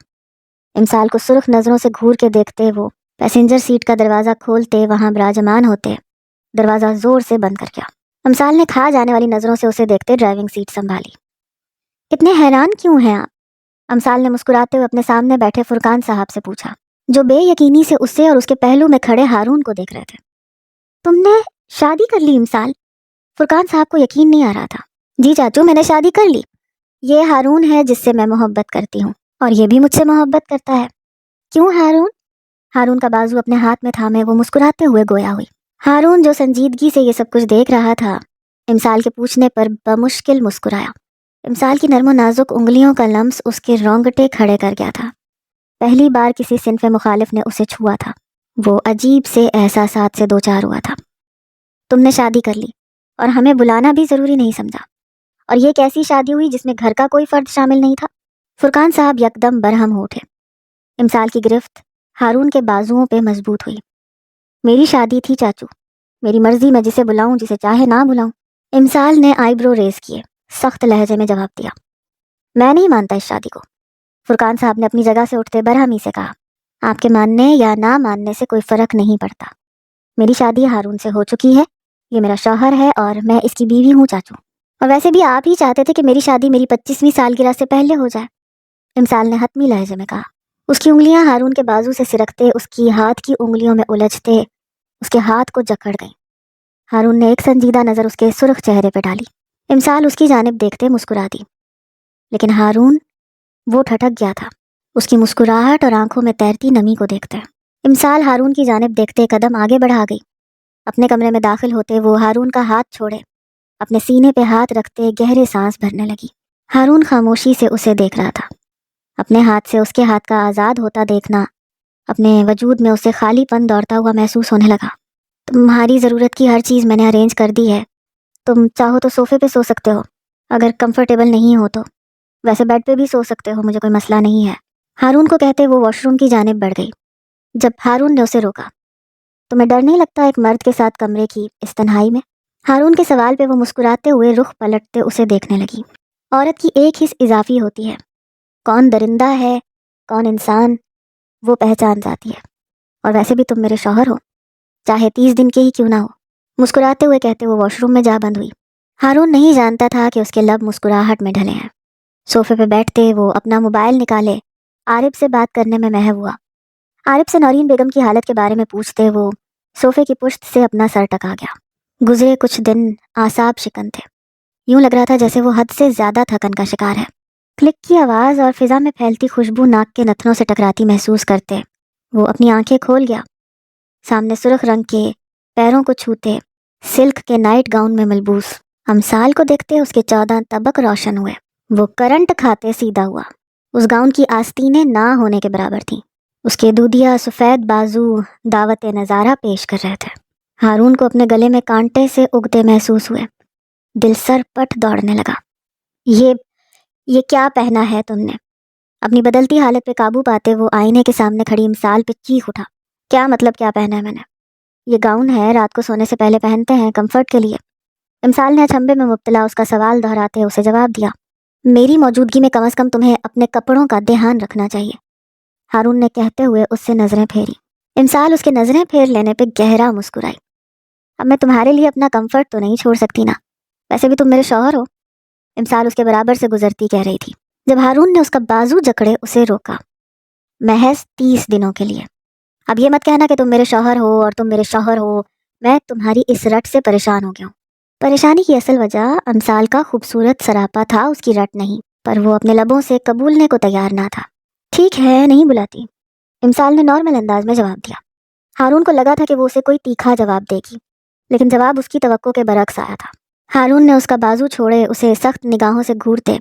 Speaker 1: امسال کو سرخ نظروں سے گھور کے دیکھتے وہ پیسنجر سیٹ کا دروازہ کھولتے وہاں براجمان ہوتے دروازہ زور سے بند کر گیا۔ امسال نے کھا جانے والی نظروں سے اسے دیکھتے ڈرائیونگ سیٹ سنبھالی۔ اتنے حیران کیوں ہیں آپ؟ امسال نے مسکراتے ہوئے اپنے سامنے بیٹھے فرقان صاحب سے پوچھا، جو بے یقینی سے اسے اور اس کے پہلو میں کھڑے ہارون کو دیکھ رہے تھے۔ تم نے شادی کر لی امسال؟ فرقان صاحب کو یقین نہیں آ رہا تھا۔ جی چاچو، میں نے شادی کر لی۔ یہ ہارون ہے جس سے میں محبت کرتی ہوں، اور یہ بھی مجھ سے محبت کرتا ہے۔ کیوں ہارون؟ ہارون کا بازو اپنے ہاتھ میں تھامے وہ مسکراتے ہوئے گویا ہوئی۔ ہارون جو سنجیدگی سے یہ سب کچھ دیکھ رہا تھا، امسال کے پوچھنے پر بمشکل مسکرایا۔ امسال کی نرم و نازک انگلیوں کا لمس اس کے رونگٹے کھڑے کر گیا تھا۔ پہلی بار کسی صنف مخالف نے اسے چھوا تھا۔ وہ عجیب سے احساسات سے دوچار ہوا تھا۔ تم نے شادی کر لی اور ہمیں بلانا بھی ضروری نہیں سمجھا، اور یہ کیسی شادی ہوئی جس میں گھر کا کوئی فرد شامل نہیں تھا؟ فرقان صاحب یکدم برہم ہو اٹھے۔ امسال کی گرفت ہارون کے بازوؤں پہ مضبوط ہوئی۔ میری شادی تھی چاچو، میری مرضی، میں جسے بلاؤں جسے چاہے نہ بلاؤں۔ امسال نے آئی برو ریز کیے، سخت لہجے میں جواب دیا، میں نہیں مانتا اس شادی کو۔ فرقان صاحب نے اپنی جگہ سے اٹھتے برہمی سے کہا، آپ کے ماننے یا نہ ماننے سے کوئی فرق نہیں پڑتا۔ میری شادی ہارون سے ہو چکی ہے، یہ میرا شوہر ہے اور میں اس کی بیوی ہوں چاچو۔ اور ویسے بھی آپ ہی چاہتے تھے کہ میری شادی میری 25ویں سالگرہ سے پہلے ہو جائے، امسال نے حتمی لہجے میں کہا۔ اس کی انگلیاں ہارون کے بازو سے سرکتے اس کی ہاتھ کی انگلیوں میں الجھتے اس کے ہاتھ کو جکڑ گئیں۔ ہارون نے ایک سنجیدہ نظر اس کے سرخ چہرے پہ ڈالی۔ امسال اس کی جانب دیکھتے مسکرا دی، لیکن ہارون وہ ٹھٹک گیا تھا، اس کی مسکراہٹ اور آنکھوں میں تیرتی نمی کو دیکھتے۔ امسال ہارون کی جانب دیکھتے قدم آگے بڑھا گئی۔ اپنے کمرے میں داخل ہوتے وہ ہارون کا ہاتھ چھوڑے اپنے سینے پہ ہاتھ رکھتے گہرے سانس بھرنے لگی۔ ہارون خاموشی سے اسے دیکھ رہا تھا۔ اپنے ہاتھ سے اس کے ہاتھ کا آزاد ہوتا دیکھنا اپنے وجود میں اسے خالی پن دوڑتا ہوا محسوس ہونے لگا۔ تمہاری ضرورت کی ہر چیز میں نے ارینج کر دی ہے، تم چاہو تو صوفے پہ سو سکتے ہو اگر کمفرٹیبل نہیں ہو تو، ویسے بیڈ پہ بھی سو سکتے ہو، مجھے کوئی مسئلہ نہیں ہے۔ ہارون کو کہتے وہ واش روم کی جانب بڑھ گئی۔ جب ہارون نے اسے روکا، تمہیں ڈر نہیں لگتا ایک مرد کے ساتھ کمرے کی اس تنہائی میں؟ ہارون کے سوال پہ وہ مسکراتے ہوئے رخ پلٹتے اسے دیکھنے لگی۔ عورت کی ایک حس اضافی ہوتی ہے، کون درندہ ہے کون انسان، وہ پہچان جاتی ہے، اور ویسے بھی تم میرے شوہر ہو، چاہے 30 دن کے ہی کیوں نہ ہو۔ مسکراتے ہوئے کہتے وہ واش روم میں جا بند ہوئی۔ ہارون نہیں جانتا تھا کہ اس کے لب مسکراہٹ میں ڈھلے ہیں۔ صوفے پہ بیٹھتے وہ اپنا موبائل نکالے عارب سے بات کرنے میں محو ہوا۔ عارب سے نورین بیگم کی حالت کے بارے میں پوچھتے وہ صوفے کی پشت سے اپنا سر ٹکا گیا۔ گزرے کچھ دن اعصاب شکن تھے، یوں لگ رہا تھا جیسے وہ حد سے زیادہ تھکن کا شکار ہے۔ کلک کی آواز اور فضا میں پھیلتی خوشبو ناک کے نتنوں سے ٹکراتی محسوس کرتے وہ اپنی آنکھیں کھول گیا۔ سامنے سرخ رنگ کے پیروں کو چھوتے سلک کے نائٹ گاؤن میں ملبوس امسال کو دیکھتے اس کے 14 طبق روشن ہوئے۔ وہ کرنٹ کھاتے سیدھا ہوا۔ اس گاؤن کی آستینیں نہ ہونے کے برابر تھیں، اس کے دودیا سفید بازو دعوت نظارہ پیش کر رہے تھے۔ ہارون کو اپنے گلے میں کانٹے سے اگتے محسوس ہوئے، دل سر پٹ دوڑنے لگا۔ یہ کیا پہنا ہے تم نے؟ اپنی بدلتی حالت پہ قابو پاتے وہ آئینے کے سامنے کھڑی امسال پہ چیخ اٹھا، کیا مطلب کیا پہنا ہے میں نے؟ یہ گاؤن ہے، رات کو سونے سے پہلے پہنتے ہیں، کمفرٹ کے لیے۔ امسال نے اچنبھے میں مبتلا اس کا سوال دہراتے اسے جواب دیا، میری موجودگی میں کم از کم تمہیں اپنے کپڑوں کا دھیان رکھنا چاہیے، ہارون نے کہتے ہوئے اس سے نظریں پھیری۔ امسال اس کے نظریں پھیر لینے پہ گہرا مسکرائی، اب میں تمہارے لیے اپنا کمفرٹ تو نہیں چھوڑ سکتی نا، ویسے بھی تم میرے شوہر ہو، امسال اس کے برابر سے گزرتی کہہ رہی تھی۔ جب ہارون نے اس کا بازو جکڑے اسے روکا، محض 30 دنوں کے لیے، اب یہ مت کہنا کہ تم میرے شوہر ہو اور تم میرے شوہر ہو، میں تمہاری اس رٹ سے پریشان ہو گیا ہوں، پریشانی کی اصل وجہ امثال کا خوبصورت سراپا تھا، اس کی رٹ نہیں، پر وہ اپنے لبوں سے قبولنے کو تیار نہ تھا۔ ٹھیک ہے، نہیں بلاتی، امثال نے نارمل انداز میں جواب دیا۔ ہارون کو لگا تھا کہ وہ اسے کوئی تیکھا جواب دے گی، لیکن جواب اس کی توقع کے برعکس آیا تھا۔ ہارون نے اس کا بازو چھوڑے اسے سخت نگاہوں سے گھورتے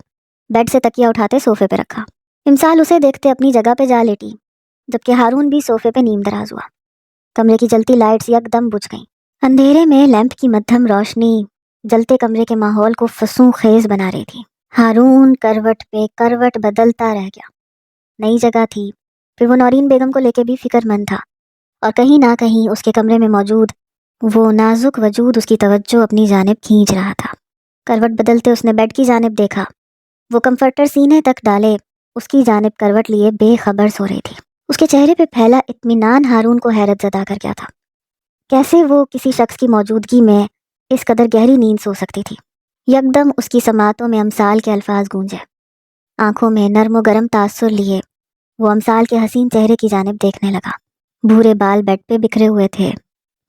Speaker 1: بیڈ سے تکیہ اٹھاتے صوفے پہ رکھا۔ امثال اسے دیکھتے اپنی جگہ پہ جا لیٹی، جبکہ ہارون بھی صوفے پہ نیم دراز ہوا۔ کمرے کی جلتی لائٹس یک دم بجھ گئیں۔ اندھیرے میں لیمپ کی مدھم روشنی جلتے کمرے کے ماحول کو فسوں خیز بنا رہی تھی۔ ہارون کروٹ پہ کروٹ بدلتا رہ گیا۔ نئی جگہ تھی، پھر وہ نورین بیگم کو لے کے بھی فکر مند تھا، اور کہیں نہ کہیں اس کے کمرے میں موجود وہ نازک وجود اس کی توجہ اپنی جانب کھینچ رہا تھا۔ کروٹ بدلتے اس نے بیڈ کی جانب دیکھا، وہ کمفرٹر سینے تک ڈالے اس کی جانب کروٹ لیے بے خبر سو رہی تھی۔ اس کے چہرے پہ پھیلا اطمینان ہارون کو حیرت زدہ کر گیا تھا۔ کیسے وہ کسی شخص کی موجودگی میں اس قدر گہری نیند سو سکتی تھی؟ یکدم اس کی سماعتوں میں امثال کے الفاظ گونجے۔ آنکھوں میں نرم و گرم تاثر لیے وہ امثال کے حسین چہرے کی جانب دیکھنے لگا۔ بھورے بال بیڈ پہ بکھرے ہوئے تھے،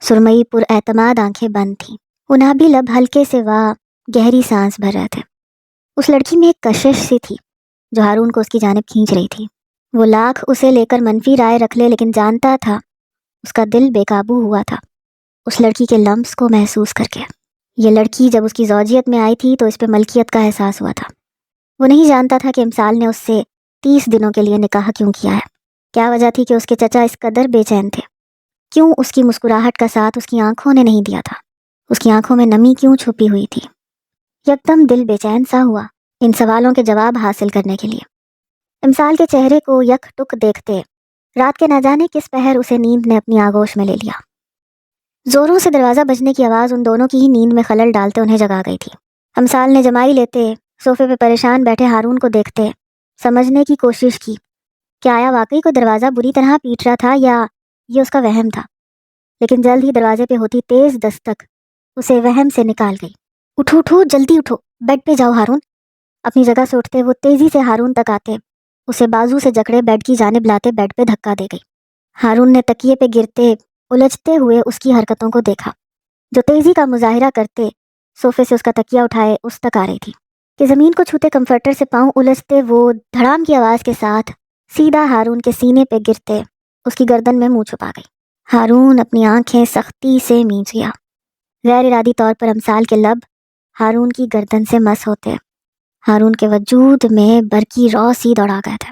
Speaker 1: سرمئی پر اعتماد آنکھیں بند تھیں، انابی لب ہلکے سے گہری سانس بھر رہے تھے۔ اس لڑکی میں ایک کشش سی تھی جو ہارون کو اس کی جانب کھینچ رہی تھی۔ وہ لاکھ اسے لے کر منفی رائے رکھ لے، لیکن جانتا تھا اس کا دل بے قابو ہوا تھا اس لڑکی کے لمس کو محسوس کر کے۔ یہ لڑکی جب اس کی زوجیت میں آئی تھی تو اس پہ ملکیت کا احساس ہوا تھا۔ وہ نہیں جانتا تھا کہ امثال نے اس سے 30 دنوں کے لیے نکاح کیوں کیا ہے، کیا وجہ تھی کہ اس کے چچا اس قدر بے چین تھے، کیوں اس کی مسکراہٹ کا ساتھ اس کی آنکھوں نے نہیں دیا تھا، اس کی آنکھوں میں نمی کیوں چھپی ہوئی تھی۔ یکدم دل بے چین سا ہوا ان سوالوں کے جواب حاصل کرنے کے لیے۔ امثال کے چہرے کو یک ٹک دیکھتے رات کے نہ جانے کس پہر اسے نیند نے اپنی آغوش میں لے لیا۔ زوروں سے دروازہ بجنے کی آواز ان دونوں کی ہی نیند میں خلل ڈالتے انہیں جگا گئی تھی۔ امثال نے جمائی لیتے صوفے پہ پریشان بیٹھے ہارون کو دیکھتے سمجھنے کی کوشش کی کہ آیا واقعی کوئی دروازہ بری طرح پیٹ رہا تھا یا یہ اس کا وہم تھا، لیکن جلد ہی دروازے پہ ہوتی تیز دستک اسے وہم سے نکال گئی۔ اٹھو اٹھو، جلدی اٹھو، بیڈ پہ جاؤ ہارون۔ اپنی جگہ سے اٹھتے وہ تیزی سے ہارون تک آتے اسے بازو سے جکڑے بیڈ کی جانب لاتے بیڈ پہ دھکا دے گئی۔ ہارون نے تکیے پہ گرتے الجھتے ہوئے اس کی حرکتوں کو دیکھا، جو تیزی کا مظاہرہ کرتے صوفے سے اس کا تکیہ اٹھائے اس تک آ رہی تھی کہ زمین کو چھوتے کمفرٹر سے پاؤں الجھتے وہ دھڑام کی آواز کے ساتھ سیدھا ہارون کے سینے پہ گرتے اس کی گردن میں منہ چھپا گئی۔ ہارون اپنی آنکھیں سختی سے مینچ گیا۔ غیر ارادی طور پر امثال کے لب ہارون کی گردن سے مس ہوتے ہارون کے وجود میں برقی رو سی دوڑا گئے تھے۔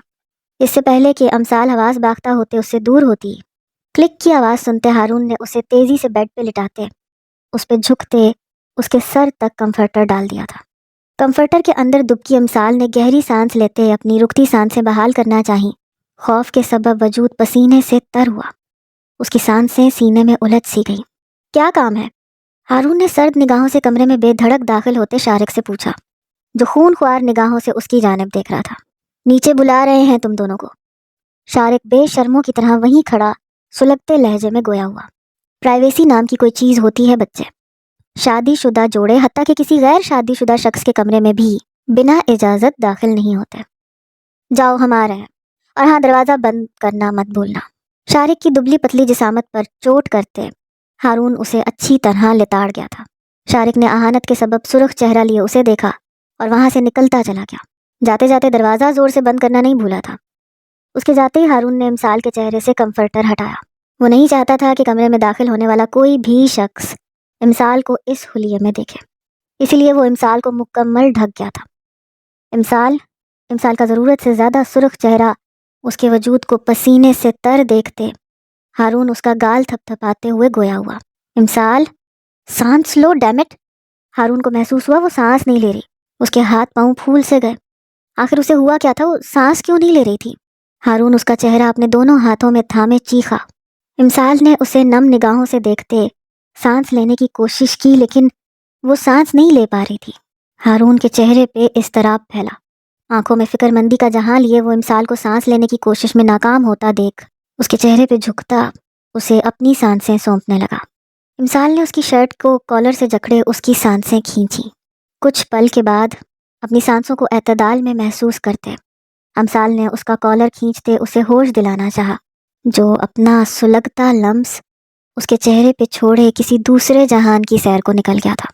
Speaker 1: اس سے پہلے کہ امثال حواس باختہ ہوتے اس سے دور ہوتی، کلک کی آواز سنتے ہارون نے اسے تیزی سے بیڈ پہ لٹاتے اس پہ جھکتے اس کے سر تک کمفرٹر ڈال دیا تھا۔ کمفرٹر کے اندر دبکی امثال نے گہری سانس لیتے اپنی رکتی سانسیں بحال کرنا چاہیں۔ خوف کے سبب وجود پسینے سے تر ہوا، اس کی سانسیں سینے میں الجھ سی گئیں۔ کیا کام ہے؟ ہارون نے سرد نگاہوں سے کمرے میں بے دھڑک داخل ہوتے شارق سے پوچھا، جو خون خوار نگاہوں سے اس کی جانب دیکھ رہا تھا۔ نیچے بلا رہے ہیں تم دونوں کو۔ شارق بے شرموں کی طرح وہیں کھڑا سلگتے لہجے میں گویا ہوا۔ پرائیویسی نام کی کوئی چیز ہوتی ہے بچے، شادی شدہ جوڑے حتیٰ کہ کسی غیر شادی شدہ شخص کے کمرے میں بھی بنا اجازت داخل نہیں ہوتے۔ جاؤ ہم آ رہے ہیں، اور ہاں دروازہ بند کرنا مت بھولنا۔ شارق کی دبلی پتلی جسامت پر چوٹ کرتے ہارون اسے اچھی طرح لتاڑ گیا تھا۔ شارق نے اہانت کے سبب سرخ چہرہ لیے اسے دیکھا اور وہاں سے نکلتا چلا گیا۔ جاتے جاتے دروازہ زور سے بند کرنا نہیں بھولا تھا۔ اس کے جاتے ہی ہارون نے امثال کے چہرے سے کمفرٹر ہٹایا۔ وہ نہیں چاہتا تھا کہ کمرے میں داخل ہونے والا کوئی بھی شخص امثال کو اس حلیے میں دیکھے، اسی لیے وہ امثال کو مکمل ڈھک گیا تھا۔ امثال کا ضرورت سے زیادہ سرخ چہرہ اس کے وجود کو پسینے سے تر دیکھتے ہارون اس کا گال تھپ تھپاتے ہوئے گویا ہوا، امثال سانس لو ڈیمٹ۔ ہارون کو محسوس ہوا وہ سانس نہیں لے رہی، اس کے ہاتھ پاؤں پھول سے گئے۔ آخر اسے ہوا کیا تھا، وہ سانس کیوں نہیں لے رہی تھی؟ ہارون اس کا چہرہ اپنے دونوں ہاتھوں میں تھامے چیخا۔ امثال نے اسے نم نگاہوں سے دیکھتے سانس لینے کی کوشش کی، لیکن وہ سانس نہیں لے پا رہی تھی۔ ہارون کے چہرے پہ اضطراب پھیلا، آنکھوں میں فکر مندی کا جہاں لیے وہ امثال کو سانس لینے کی کوشش میں ناکام ہوتا دیکھ اس کے چہرے پہ جھکتا اسے اپنی سانسیں سونپنے لگا۔ امثال نے اس کی شرٹ کو کالر سے جکڑے اس کی سانسیں کھینچی۔ کچھ پل کے بعد اپنی سانسوں کو اعتدال میں محسوس کرتے امثال نے اس کا کالر کھینچتے اسے ہوش دلانا چاہا، جو اپنا سلگتا لمس اس کے چہرے پہ چھوڑے کسی دوسرے جہان کی سیر کو نکل گیا تھا۔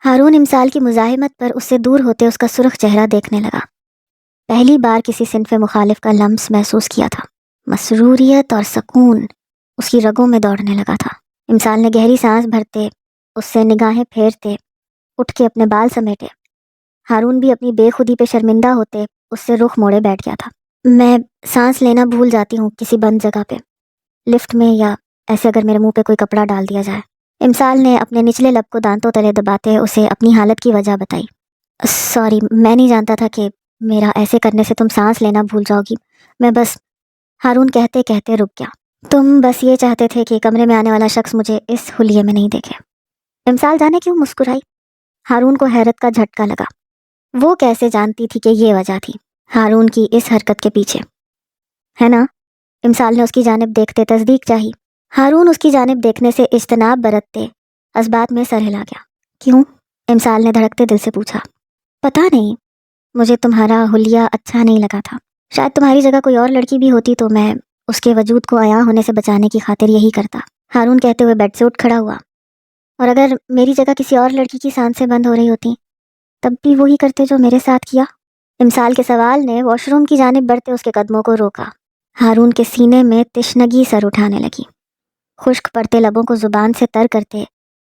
Speaker 1: ہارون امسال کی مزاحمت پر اس سے دور ہوتے اس کا سرخ چہرہ دیکھنے لگا۔ پہلی بار کسی صنف مخالف کا لمس محسوس کیا تھا۔ مسروریت اور سکون اس کی رگوں میں دوڑنے لگا تھا۔ امسال نے گہری سانس بھرتے اس سے نگاہیں پھیرتے اٹھ کے اپنے بال سمیٹے۔ ہارون بھی اپنی بے خودی پہ شرمندہ ہوتے اس سے رخ موڑے بیٹھ گیا تھا۔ میں سانس لینا بھول جاتی ہوں کسی بند جگہ پہ، لفٹ میں، یا ایسے اگر میرے منہ پہ کوئی کپڑا ڈال دیا جائے۔ امسال نے اپنے نچلے لب کو دانتوں تلے دباتے اسے اپنی حالت کی وجہ بتائی۔ سوری، میں نہیں جانتا تھا کہ میرا ایسے کرنے سے تم سانس لینا بھول جاؤ گی، میں بس… ہارون کہتے کہتے رک گیا۔ تم بس یہ چاہتے تھے کہ کمرے میں آنے والا شخص مجھے اس حلیے میں نہیں دیکھے۔ امسال جانے کیوں مسکرائی۔ ہارون کو حیرت کا جھٹکا لگا۔ وہ کیسے جانتی تھی کہ یہ وجہ تھی ہارون کی اس حرکت کے پیچھے، ہے نا؟ امسال نے اس کی جانب دیکھتے تصدیق چاہی۔ ہارون اس کی جانب دیکھنے سے اجتناب برتتے اسبات میں سر ہلا گیا۔ کیوں؟ امسال نے دھڑکتے دل سے پوچھا۔ پتہ نہیں، مجھے تمہارا حلیہ اچھا نہیں لگا تھا۔ شاید تمہاری جگہ کوئی اور لڑکی بھی ہوتی تو میں اس کے وجود کو عیاں ہونے سے بچانے کی خاطر یہی کرتا۔ ہارون کہتے ہوئے بیڈ سے اٹھ کھڑا ہوا۔ اور اگر میری جگہ کسی اور لڑکی کی سانسیں بند ہو رہی ہوتی تب بھی وہی کرتے جو میرے ساتھ کیا؟ امسال کے سوال نے واش روم کی جانب بڑھتے اس کے قدموں کو روکا۔ ہارون کے سینے میں تشنگی سر اٹھانے لگی۔ خشک پڑتے لبوں کو زبان سے تر کرتے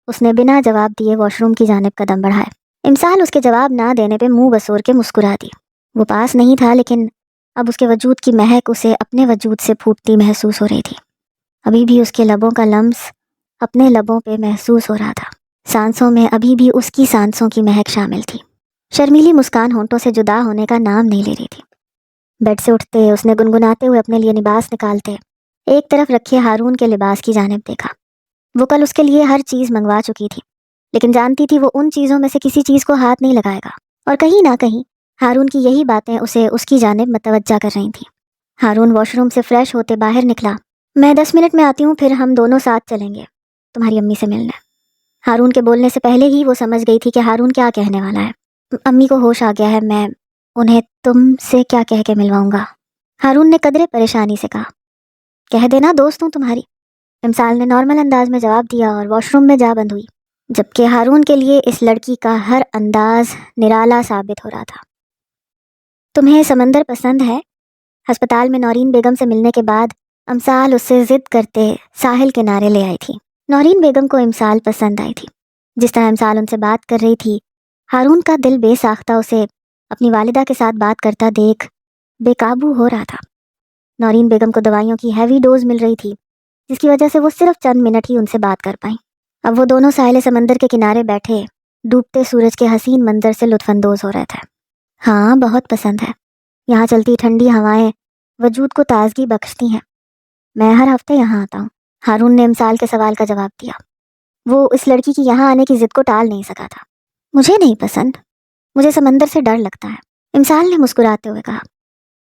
Speaker 1: اس نے بنا جواب دیے واش روم کی جانب قدم بڑھائے۔ امسال اس کے جواب نہ دینے پہ منہ بسور کے مسکرا دی۔ وہ پاس نہیں تھا لیکن اب اس کے وجود کی مہک اسے اپنے وجود سے پھوٹتی محسوس ہو رہی تھی۔ ابھی بھی اس کے لبوں کا لمس اپنے لبوں پہ محسوس ہو رہا تھا۔ سانسوں میں ابھی بھی اس کی سانسوں کی مہک شامل تھی۔ شرمیلی مسکان ہونٹوں سے جدا ہونے کا نام نہیں لے رہی تھی۔ بیڈ سے اٹھتے اس نے گنگناتے ہوئے اپنے لیے لباس نکالتے ایک طرف رکھے ہارون کے لباس کی جانب دیکھا۔ وہ کل اس کے لیے ہر چیز منگوا چکی تھی لیکن جانتی تھی وہ ان چیزوں میں سے کسی چیز کو ہاتھ نہیں لگائے گا، اور کہیں نہ کہیں ہارون کی یہی باتیں اسے اس کی جانب متوجہ کر رہی تھیں۔ ہارون واش روم سے فریش ہوتے باہر نکلا۔ میں 10 منٹ میں آتی ہوں، پھر ہم دونوں ساتھ چلیں گے تمہاری امی سے ملنے۔ ہارون کے بولنے سے پہلے ہی وہ سمجھ گئی تھی کہ ہارون کیا کہنے والا ہے۔ امی کو ہوش آ گیا ہے، میں انہیں تم سے کیا کہہ کے ملواؤں گا؟ ہارون نے قدرے پریشانی سے کہا۔ کہہ دینا دوست ہوں تمہاری، امسال نے نارمل انداز میں جواب دیا اور واش روم میں جا بند ہوئی، جبکہ ہارون کے لیے اس لڑکی کا ہر انداز نرالا ثابت ہو رہا تھا۔ تمہیں سمندر پسند ہے؟ ہسپتال میں نورین بیگم سے ملنے کے بعد امسال اس سے ضد کرتے ساحل کنارے لے آئی تھی۔ نورین بیگم کو امسال پسند آئی تھی۔ جس طرح امسال ان سے بات کر رہی تھی، ہارون کا دل بے ساختہ اسے اپنی والدہ کے ساتھ بات کرتا دیکھ بے قابو ہو رہا تھا۔ نورین بیگم کو دوائیوں کی ہیوی ڈوز مل رہی تھی جس کی وجہ سے وہ صرف چند منٹ ہی ان سے بات کر پائیں۔ اب وہ دونوں ساحل سمندر کے کنارے بیٹھے ڈوبتے سورج کے حسین منظر سے لطف اندوز ہو رہے تھے۔ ہاں، بہت پسند ہے۔ یہاں چلتی ٹھنڈی ہوائیں وجود کو تازگی بخشتی ہیں۔ میں ہر ہفتے یہاں آتا ہوں، ہارون نے امسال کے سوال کا جواب دیا۔ وہ اس لڑکی کی یہاں آنے کی ضد کو ٹال نہیں سکا تھا۔ مجھے نہیں پسند، مجھے سمندر سے ڈر لگتا ہے، امسال نے مسکراتے ہوئے کہا۔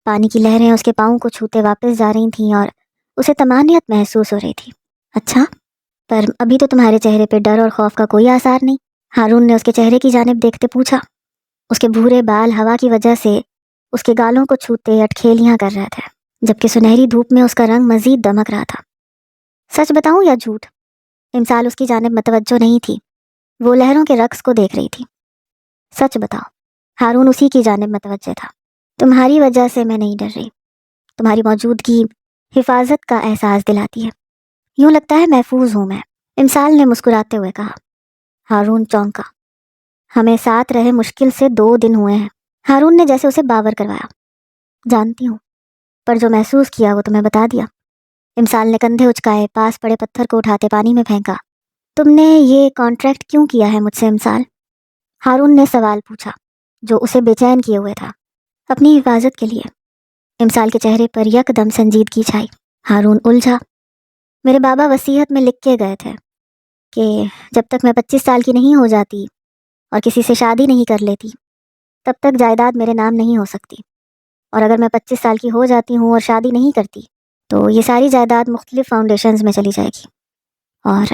Speaker 1: پانی کی لہریں اس کے پاؤں کو چھوتے واپس جا رہی تھیں اور اسے طمانینت محسوس ہو رہی تھی۔ اچھا، پر ابھی تو تمہارے چہرے پہ ڈر اور خوف کا کوئی آثار نہیں، ہارون نے اس کے چہرے کی جانب دیکھتے پوچھا۔ اس کے بھورے بال ہوا کی وجہ سے اس کے گالوں کو چھوتے اٹکھیلیاں کر رہے تھے، جبکہ سنہری دھوپ میں اس کا رنگ مزید دمک رہا تھا۔ سچ بتاؤں یا جھوٹ؟ امسال اس کی جانب متوجہ نہیں تھی، وہ لہروں کے رقص کو دیکھ رہی تھی۔ سچ بتاؤ، ہارون اسی کی جانب متوجہ تھا۔ تمہاری وجہ سے میں نہیں ڈر رہی، تمہاری موجودگی حفاظت کا احساس دلاتی ہے، یوں لگتا ہے محفوظ ہوں میں، امسال نے مسکراتے ہوئے کہا۔ ہارون چونکا۔ ہمیں ساتھ رہے مشکل سے 2 دن ہوئے ہیں، ہارون نے جیسے اسے باور کروایا۔ جانتی ہوں، پر جو محسوس کیا وہ تمہیں بتا دیا۔ امسال نے کندھے اچکائے، پاس پڑے پتھر کو اٹھاتے پانی میں پھینکا۔ تم نے یہ کانٹریکٹ کیوں کیا ہے مجھ سے امسال؟ ہارون نے سوال پوچھا جو اسے بے چین کیے ہوئے تھا۔ اپنی حفاظت کے لیے۔ امسال کے چہرے پر یک دم سنجیدگی چھائی۔ ہارون الجھا۔ میرے بابا وصیت میں لکھ کے گئے تھے کہ جب تک میں 25 سال کی نہیں ہو جاتی اور کسی سے شادی نہیں کر لیتی تب تک جائیداد میرے نام نہیں ہو سکتی، اور اگر میں 25 سال کی ہو جاتی ہوں اور شادی نہیں کرتی تو یہ ساری جائیداد مختلف فاؤنڈیشنز میں چلی جائے گی، اور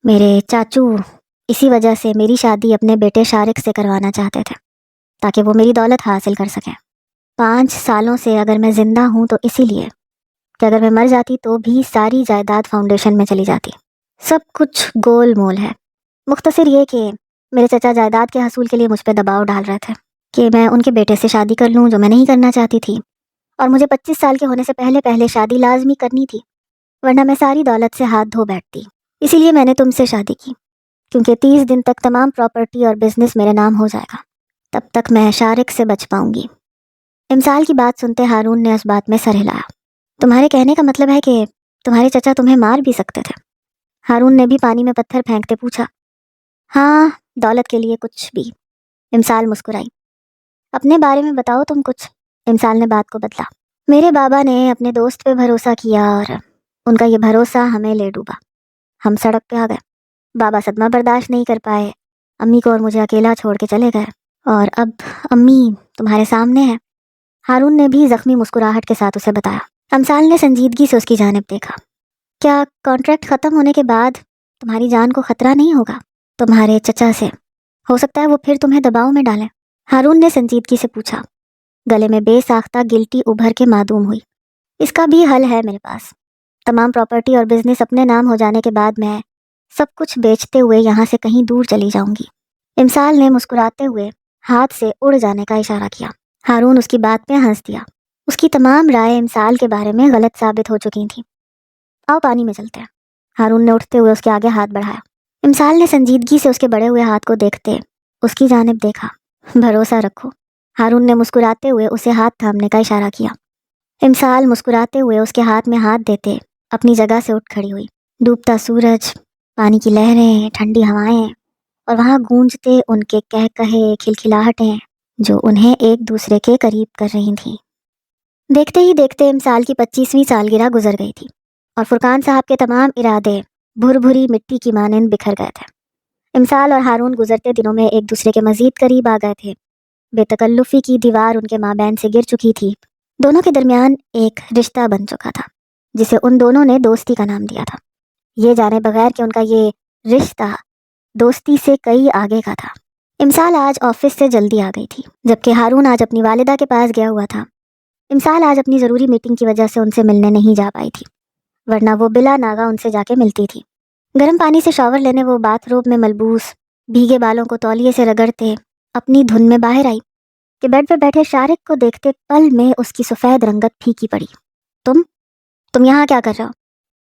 Speaker 1: میرے چاچو اسی وجہ سے میری شادی اپنے بیٹے شارق سے کروانا چاہتے تھے تاکہ وہ میری دولت حاصل کر سکیں۔ 5 سالوں سے اگر میں زندہ ہوں تو اسی لیے کہ اگر میں مر جاتی تو بھی ساری جائیداد فاؤنڈیشن میں چلی جاتی۔ سب کچھ گول مول ہے، مختصر یہ کہ میرے چچا جائیداد کے حصول کے لیے مجھ پہ دباؤ ڈال رہے تھے کہ میں ان کے بیٹے سے شادی کر لوں، جو میں نہیں کرنا چاہتی تھی، اور مجھے 25 سال کے ہونے سے پہلے شادی لازمی کرنی تھی، ورنہ میں ساری دولت سے ہاتھ دھو بیٹھتی۔ اسی لیے میں نے تم سے شادی کی، کیونکہ 30 دن تک تمام پراپرٹی اور بزنس میرے نام ہو جائے گا، تب تک میں شارق سے بچ پاؤں گی۔ امسال کی بات سنتے ہارون نے اس بات میں سر ہلایا۔ تمہارے کہنے کا مطلب ہے کہ تمہارے چچا تمہیں مار بھی سکتے تھے؟ ہارون نے بھی پانی میں پتھر پھینکتے پوچھا۔ ہاں، دولت کے لیے کچھ بھی، امسال مسکرائی۔ اپنے بارے میں بتاؤ تم کچھ، امسال نے بات کو بدلا۔ میرے بابا نے اپنے دوست پہ بھروسہ کیا اور ان کا یہ بھروسہ ہمیں لے ڈوبا۔ ہم سڑک پہ آ گئے، بابا صدمہ برداشت نہیں کر پائے، امی کو اور مجھے اکیلا چھوڑ کے چلے گئے، اور اب امی تمہارے سامنے ہے۔ ہارون نے بھی زخمی مسکراہٹ کے ساتھ اسے بتایا۔ امسال نے سنجیدگی سے اس کی جانب دیکھا۔ کیا کانٹریکٹ ختم ہونے کے بعد تمہاری جان کو خطرہ نہیں ہوگا؟ تمہارے چچا سے ہو سکتا ہے وہ پھر تمہیں دباؤ میں ڈالیں؟ ہارون نے سنجیدگی سے پوچھا۔ گلے میں بے ساختہ گلٹی ابھر کے معدوم ہوئی۔ اس کا بھی حل ہے میرے پاس۔ تمام پراپرٹی اور بزنس اپنے نام ہو جانے کے بعد میں سب کچھ بیچتے ہوئے یہاں سے کہیں دور چلی جاؤں گی۔ امسال نے مسکراتے ہوئے ہاتھ سے اڑ جانے کا اشارہ کیا۔ ہارون اس کی بات پہ ہنس دیا۔ اس کی تمام رائے امسال کے بارے میں غلط ثابت ہو چکی تھیں۔ آؤ پانی میں چلتے ہیں۔ ہارون نے اٹھتے ہوئے اس کے آگے ہاتھ بڑھایا۔ امسال نے سنجیدگی سے اس کے بڑے ہوئے ہاتھ کو دیکھتے اس کی جانب دیکھا۔ بھروسہ رکھو۔ ہارون نے مسکراتے ہوئے اسے ہاتھ تھامنے کا اشارہ کیا۔ امسال مسکراتے ہوئے اس کے ہاتھ میں ہاتھ دیتے اپنی جگہ سے اٹھ کھڑی ہوئی۔ ڈوبتا سورج، پانی کی لہریں، ٹھنڈی ہوائیں، اور وہاں گونجتے ان کے کہے کھلکھلاہٹیں جو انہیں ایک دوسرے کے قریب کر رہی تھیں۔ دیکھتے ہی دیکھتے امسال کی 25ویں سالگرہ گزر گئی تھی، اور فرقان صاحب کے تمام ارادے بھر بھری مٹی کی مانند بکھر گئے تھے۔ امسال اور ہارون گزرتے دنوں میں ایک دوسرے کے مزید قریب آ گئے تھے۔ بے تکلفی کی دیوار ان کے مابین سے گر چکی تھی۔ دونوں کے درمیان ایک رشتہ بن چکا تھا، جسے ان دونوں نے دوستی کا نام دیا تھا، یہ جانے بغیر کہ ان کا یہ رشتہ دوستی سے کئی آگے کا تھا۔ امسال آج آفس سے جلدی آ گئی تھی، جبکہ ہارون آج اپنی والدہ کے پاس گیا ہوا تھا۔ امسال آج اپنی ضروری میٹنگ کی وجہ سے ان سے ملنے نہیں جا پائی تھی، ورنہ وہ بلا ناغہ ان سے جا کے ملتی تھی۔ گرم پانی سے شاور لینے وہ باتھ روب میں ملبوس بھیگے بالوں کو تولیے سے رگڑتے اپنی دھن میں باہر آئی کہ بیڈ پہ بیٹھے شارق کو دیکھتے پل میں اس کی سفید رنگت پھیکی پڑی۔ تم یہاں کیا کر رہے ہو؟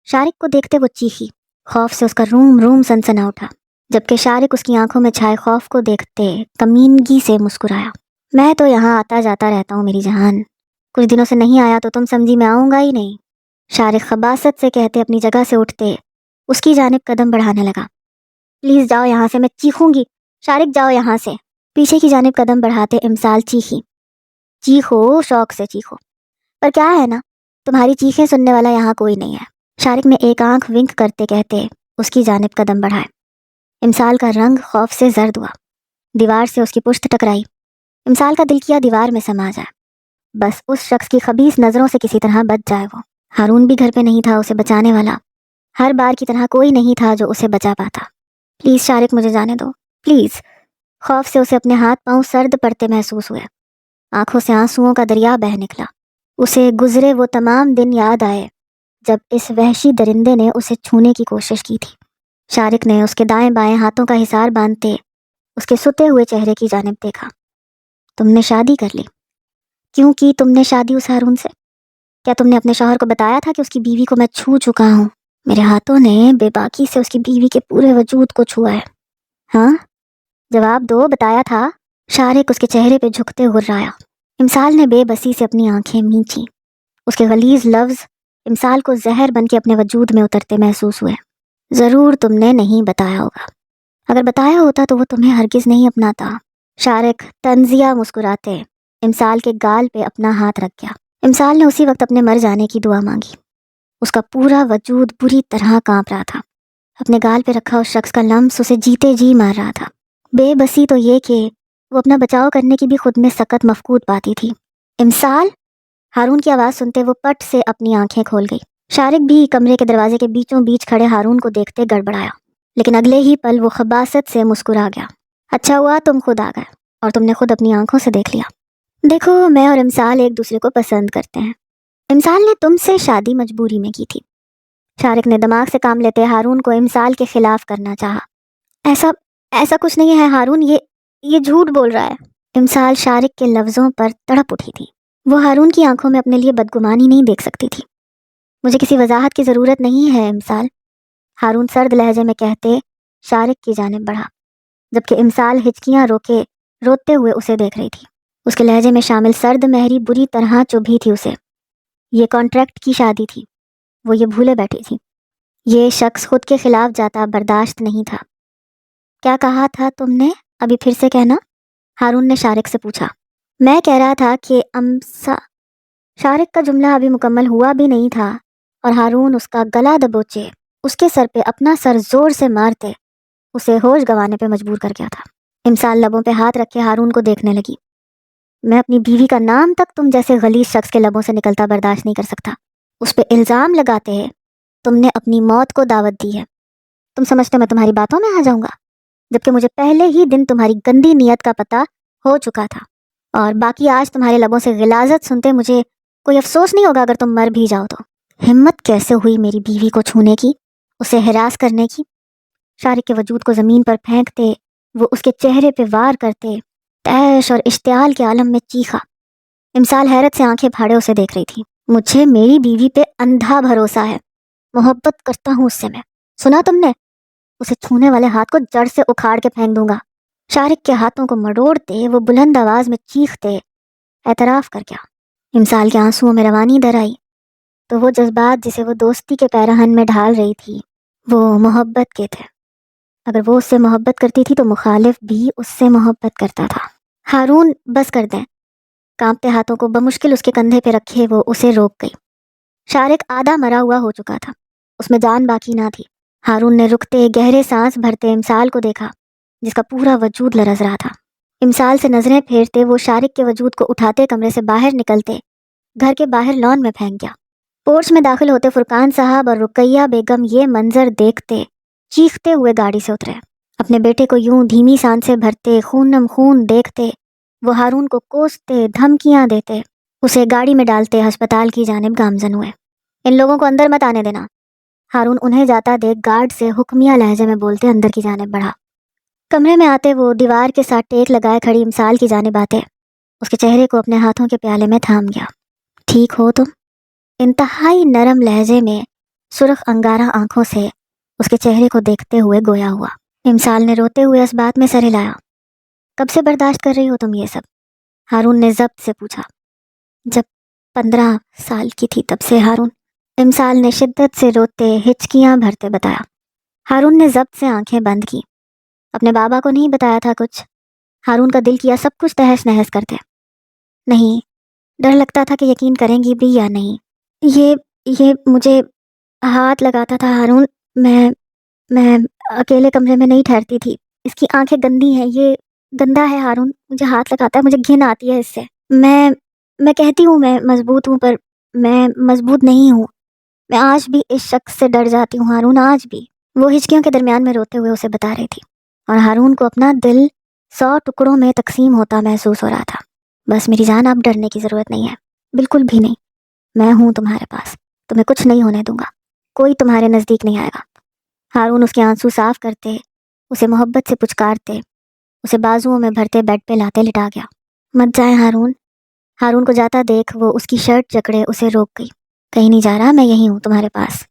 Speaker 1: شارق کو دیکھتے وہ چیخی۔ خوف سے اس کا روم روم سنسنا اٹھا، جبکہ شارق اس کی آنکھوں میں چھائے خوف کو دیکھتے کمینگی سے مسکرایا۔ میں تو یہاں آتا جاتا رہتا ہوں میری جہان، کچھ دنوں سے نہیں آیا تو تم سمجھی میں آؤں گا ہی نہیں، شارق خباثت سے کہتے اپنی جگہ سے اٹھتے اس کی جانب قدم بڑھانے لگا۔ پلیز جاؤ یہاں سے، میں چیخوں گی، شارق جاؤ یہاں سے۔ پیچھے کی جانب قدم بڑھاتے امسال چیخی۔ چیخو، شوق سے چیخو، پر کیا ہے نا، تمہاری چیخیں سننے والا یہاں کوئی نہیں ہے، شارق نے ایک آنکھ ونک کرتے کہتے اس کی جانب قدم بڑھائے۔ امسال کا رنگ خوف سے زرد ہوا، دیوار سے اس کی پشت ٹکرائی۔ امسال کا دل کیا دیوار میں سما جائے، بس اس شخص کی خبیث نظروں سے کسی طرح بچ جائے وہ۔ ہارون بھی گھر پہ نہیں تھا اسے بچانے والا، ہر بار کی طرح کوئی نہیں تھا جو اسے بچا پاتا۔ پلیز شارق مجھے جانے دو، پلیز۔ خوف سے اسے اپنے ہاتھ پاؤں سرد پڑتے محسوس ہوئے، آنکھوں سے آنسوؤں کا دریا بہہ نکلا۔ اسے گزرے وہ تمام دن یاد آئے جب اس وحشی درندے نے اسے چھونے کی کوشش کی تھی۔ شارق نے اس کے دائیں بائیں ہاتھوں کا حصار باندھتے اس کے ستے ہوئے چہرے کی جانب دیکھا۔ تم نے شادی کر لی؟ کیوں کی تم نے شادی اس ہارون سے؟ کیا تم نے اپنے شوہر کو بتایا تھا کہ اس کی بیوی کو میں چھو چکا ہوں؟ میرے ہاتھوں نے بے باکی سے اس کی بیوی کے پورے وجود کو چھوا ہے۔ ہاں جواب دو، بتایا تھا؟ شارق اس کے چہرے پہ جھکتے غرایا۔ امسال نے بے بسی سے اپنی آنکھیں مینچیں، اس کے غلیظ لفظ امسال کو زہر بن کے اپنے وجود میں اترتے محسوس ہوئے۔ ضرور تم نے نہیں بتایا ہوگا، اگر بتایا ہوتا تو وہ تمہیں ہرگز نہیں اپناتا۔ شارق طنزیہ مسکراتے امسال کے گال پہ اپنا ہاتھ رکھ گیا۔ امسال نے اسی وقت اپنے مر جانے کی دعا مانگی۔ اس کا پورا وجود بری طرح کانپ رہا تھا، اپنے گال پہ رکھا اس شخص کا لمس اسے جیتے جی مار رہا تھا۔ بے بسی تو یہ کہ وہ اپنا بچاؤ کرنے کی بھی خود میں سخت مفقود پاتی تھی۔ امسال! ہارون کی آواز سنتے وہ پٹ سے اپنی آنکھیں کھول گئی۔ شارق بھی کمرے کے دروازے کے بیچوں بیچ کھڑے ہارون کو دیکھتے گڑبڑایا، لیکن اگلے ہی پل وہ خباثت سے مسکرا گیا۔ اچھا ہوا تم خود آ گئے اور تم نے خود اپنی آنکھوں سے دیکھ لیا۔ دیکھو، میں اور امسال ایک دوسرے کو پسند کرتے ہیں۔ امسال نے تم سے شادی مجبوری میں کی تھی۔ شارق نے دماغ سے کام لیتے ہارون کو امسال کے خلاف کرنا چاہا۔ ایسا ایسا کچھ نہیں ہے ہارون، یہ جھوٹ بول رہا ہے۔ امسال شارق کے لفظوں پر تڑپ اٹھی تھی۔ وہ ہارون کی آنکھوں میں اپنے لیے بدگمانی نہیں دیکھ سکتی تھی۔ مجھے کسی وضاحت کی ضرورت نہیں ہے امسال، ہارون سرد لہجے میں کہتے شارق کی جانب بڑھا، جبکہ امسال ہچکیاں روتے ہوئے اسے دیکھ رہی تھی۔ اس کے لہجے میں شامل سرد مہری بری طرح چبھی تھی اسے۔ یہ کانٹریکٹ کی شادی تھی، وہ یہ بھولے بیٹھی تھی۔ یہ شخص خود کے خلاف جاتا برداشت نہیں تھا۔ کیا کہا تھا تم نے؟ ابھی پھر سے کہنا، ہارون نے شارق سے پوچھا۔ میں کہہ رہا تھا کہ شارق کا جملہ ابھی مکمل ہوا بھی نہیں تھا اور ہارون اس کا گلا دبوچے اس کے سر پہ اپنا سر زور سے مارتے اسے ہوش گنوانے پہ مجبور کر گیا تھا۔ امسال لبوں پہ ہاتھ رکھ کے ہارون کو دیکھنے لگی۔ میں اپنی بیوی کا نام تک تم جیسے غلیظ شخص کے لبوں سے نکلتا برداشت نہیں کر سکتا۔ اس پہ الزام لگاتے ہیں تم نے اپنی موت کو دعوت دی ہے۔ تم سمجھتے میں تمہاری باتوں میں آ جاؤں گا، جبکہ مجھے پہلے ہی دن تمہاری گندی نیت کا پتہ ہو چکا تھا، اور باقی آج تمہارے لبوں سے غلاظت سنتے مجھے کوئی افسوس نہیں ہوگا اگر تم مر بھی جاؤ تو۔ ہمت کیسے ہوئی میری بیوی کو چھونے کی، اسے ہراس کرنے کی؟ شارق کے وجود کو زمین پر پھینکتے وہ اس کے چہرے پہ وار کرتے تیش اور اشتعال کے عالم میں چیخا۔ امسال حیرت سے آنکھیں پھاڑے اسے دیکھ رہی تھی۔ مجھے میری بیوی پہ اندھا بھروسہ ہے، محبت کرتا ہوں اس سے میں، سنا تم نے؟ اسے چھونے والے ہاتھ کو جڑ سے اکھاڑ کے پھینک دوں گا۔ شارق کے ہاتھوں کو مڑوڑتے وہ بلند آواز میں چیختے اعتراف کر گیا۔ امسال کے آنسوؤں میں روانی در آئی، تو وہ جذبات جسے وہ دوستی کے پیراہن میں ڈھال رہی تھی وہ محبت کے تھے۔ اگر وہ اس سے محبت کرتی تھی تو مخالف بھی اس سے محبت کرتا تھا۔ ہارون بس کر دیں، کانپتے ہاتھوں کو بمشکل اس کے کندھے پہ رکھے وہ اسے روک گئی۔ شارق آدھا مرا ہوا ہو چکا تھا، اس میں جان باقی نہ تھی۔ ہارون نے رکتے گہرے سانس بھرتے امسال کو دیکھا جس کا پورا وجود لرز رہا تھا۔ امسال سے نظریں پھیرتے وہ شارق کے وجود کو اٹھاتے کمرے سے باہر نکلتے گھر کے باہر لان میں پھینک گیا۔ پورچ میں داخل ہوتے فرقان صاحب اور رقیہ بیگم یہ منظر دیکھتے چیختے ہوئے گاڑی سے اترے۔ اپنے بیٹے کو یوں دھیمی سانسیں بھرتے خونم خون دیکھتے وہ ہارون کو کوستے دھمکیاں دیتے اسے گاڑی میں ڈالتے ہسپتال کی جانب گامزن ہوئے۔ ان لوگوں کو اندر مت آنے دینا، ہارون انہیں جاتا دیکھ گارڈ سے حکمیہ لہجے میں بولتے اندر کی جانب بڑھا۔ کمرے میں آتے وہ دیوار کے ساتھ ٹیک لگائے کھڑی امسال کی جانب آتے اس کے چہرے کو اپنے ہاتھوں کے پیالے میں تھام گیا۔ ٹھیک ہو تم؟ انتہائی نرم لہجے میں سرخ انگارہ آنکھوں سے اس کے چہرے کو دیکھتے ہوئے گویا ہوا۔ امسال نے روتے ہوئے اس بات میں سر ہلایا۔ کب سے برداشت کر رہی ہو تم یہ سب؟ ہارون نے ضبط سے پوچھا۔ جب 15 سال کی تھی تب سے ہارون، امسال نے شدت سے روتے ہچکیاں بھرتے بتایا۔ ہارون نے ضبط سے آنکھیں بند کی۔ اپنے بابا کو نہیں بتایا تھا کچھ؟ ہارون کا دل کیا سب کچھ تہس نہس کرتے۔ نہیں، ڈر لگتا تھا کہ یقین کریں گی بھی یا نہیں۔ یہ مجھے ہاتھ لگاتا تھا ہارون، میں اکیلے کمرے میں نہیں ٹھہرتی تھی۔ اس کی آنکھیں گندی ہیں، یہ گندا ہے ہارون، مجھے ہاتھ لگاتا ہے، مجھے گھن آتی ہے اس سے۔ میں کہتی ہوں میں مضبوط ہوں، پر میں مضبوط نہیں ہوں۔ میں آج بھی اس شخص سے ڈر جاتی ہوں ہارون، آج بھی۔ وہ ہچکیوں کے درمیان میں روتے ہوئے اسے بتا رہی تھی، اور ہارون کو اپنا دل 100 ٹکڑوں میں تقسیم ہوتا محسوس ہو رہا تھا۔ بس میری جان، اب ڈرنے کی ضرورت نہیں ہے، بالکل بھی نہیں۔ میں ہوں تمہارے پاس، تمہیں کچھ نہیں ہونے دوں گا، کوئی تمہارے نزدیک نہیں آئے گا۔ ہارون اس کے آنسو صاف کرتے اسے محبت سے پچکارتے اسے بازوؤں میں بھرتے بیڈ پہ لاتے لٹا گیا۔ مت جائیں ہارون۔ ہارون کو جاتا دیکھ وہ اس کی شرٹ جکڑے اسے روک گئی۔ کہیں نہیں جا رہا، میں یہی ہوں تمہارے پاس،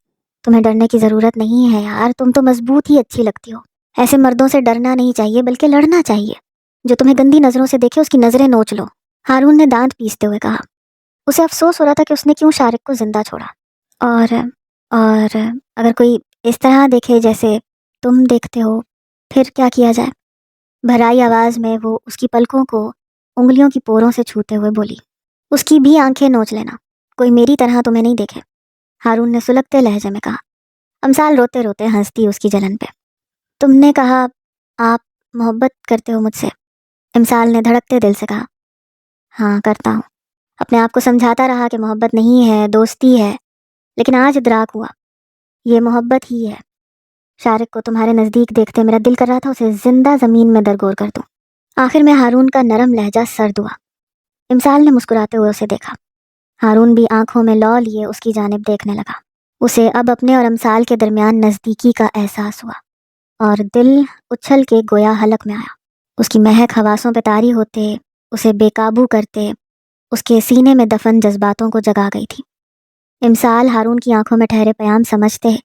Speaker 1: تمہیں ڈرنے کی ضرورت نہیں ہے یار، تم تو مضبوط ہی اچھی لگتی ہو۔ ایسے مردوں سے ڈرنا نہیں چاہیے بلکہ لڑنا چاہیے، جو تمہیں گندی نظروں سے دیکھے اس کی نظریں نوچ لو۔ ہارون نے دانت پیستے ہوئے کہا۔ اسے افسوس ہو رہا تھا کہ اس نے کیوں شارق کو زندہ چھوڑا، اور اگر کوئی اس طرح دیکھے جیسے تم دیکھتے ہو پھر کیا کیا جائے؟ بھرائی آواز میں وہ اس کی پلکوں کو انگلیوں کی پوروں سے چھوتے ہوئے بولی۔ اس کی بھی آنکھیں نوچ لینا، کوئی میری طرح تمہیں نہیں دیکھے، ہارون نے سلگتے لہجے میں کہا۔ امسال روتے روتے ہنستی اس کی جلن پہ۔ تم نے کہا آپ محبت کرتے ہو مجھ سے، امسال نے دھڑکتے دل سے کہا۔ ہاں کرتا ہوں، اپنے آپ کو سمجھاتا رہا کہ محبت نہیں ہے، دوستی ہے، لیکن آج ادراک ہوا یہ محبت ہی ہے۔ شارق کو تمہارے نزدیک دیکھتے میرا دل کر رہا تھا اسے زندہ زمین میں درگور کر دوں۔ آخر میں ہارون کا نرم لہجہ سرد ہوا۔ امسال نے مسکراتے ہوئے اسے دیکھا۔ ہارون بھی آنکھوں میں لو لیے اس کی جانب دیکھنے لگا۔ اسے اب اپنے اور امسال کے درمیان نزدیکی کا احساس ہوا۔ اور دل اچھل کے گویا حلق میں آیا۔ اس کی مہک حواسوں پہ طاری ہوتے، اسے بے قابو کرتے، اس کے سینے میں دفن جذباتوں کو جگا گئی تھی۔ امسال ہارون کی آنکھوں میں ٹھہرے پیام سمجھتے،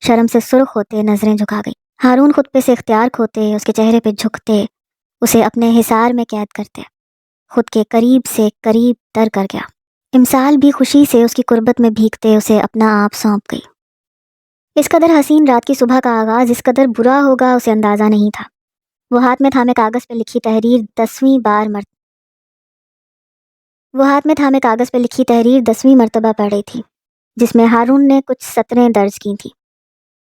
Speaker 1: شرم سے سرخ ہوتے، نظریں جھکا گئی۔ ہارون خود پہ سے اختیار کھوتے، اس کے چہرے پہ جھکتے، اسے اپنے حصار میں قید کرتے، خود کے قریب سے قریب تر کر گیا۔ امسال بھی خوشی سے اس کی قربت میں بھیگتے اسے اپنا آپ سونپ گئی۔ اس قدر حسین رات کی صبح کا آغاز اس قدر برا ہوگا اسے اندازہ نہیں تھا۔ وہ ہاتھ میں تھامے کاغذ پہ لکھی تحریر 10ویں مرتبہ پڑھ رہی تھی، جس میں ہارون نے کچھ سطریں درج کی تھیں۔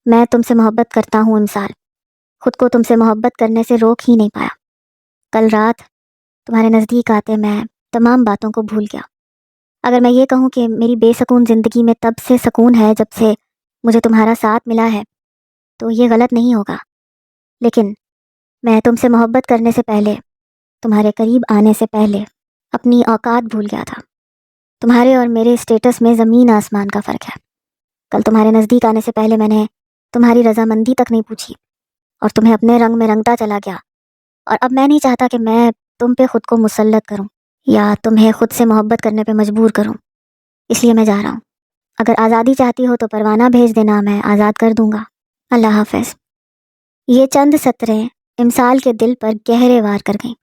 Speaker 1: میں تم سے محبت کرتا ہوں امسال، خود کو تم سے محبت کرنے سے روک ہی نہیں پایا۔ کل رات تمہارے نزدیک آتے میں تمام باتوں کو بھول گیا۔ اگر میں یہ کہوں کہ میری بے سکون زندگی میں تب سے سکون ہے جب سے مجھے تمہارا ساتھ ملا ہے تو یہ غلط نہیں ہوگا، لیکن میں تم سے محبت کرنے سے پہلے، تمہارے قریب آنے سے پہلے اپنی اوقات بھول گیا تھا۔ تمہارے اور میرے اسٹیٹس میں زمین آسمان کا فرق ہے۔ کل تمہارے نزدیک آنے سے پہلے میں نے تمہاری رضامندی تک نہیں پوچھی اور تمہیں اپنے رنگ میں رنگتا چلا گیا، اور اب میں نہیں چاہتا کہ میں تم پہ خود کو مسلط کروں یا تمہیں خود سے محبت کرنے پہ مجبور کروں، اس لیے میں جا رہا ہوں۔ اگر آزادی چاہتی ہو تو پروانہ بھیج دینا، میں آزاد کر دوں گا۔ اللہ حافظ۔ یہ چند سطریں امسال کے دل پر گہرے وار کر گئیں۔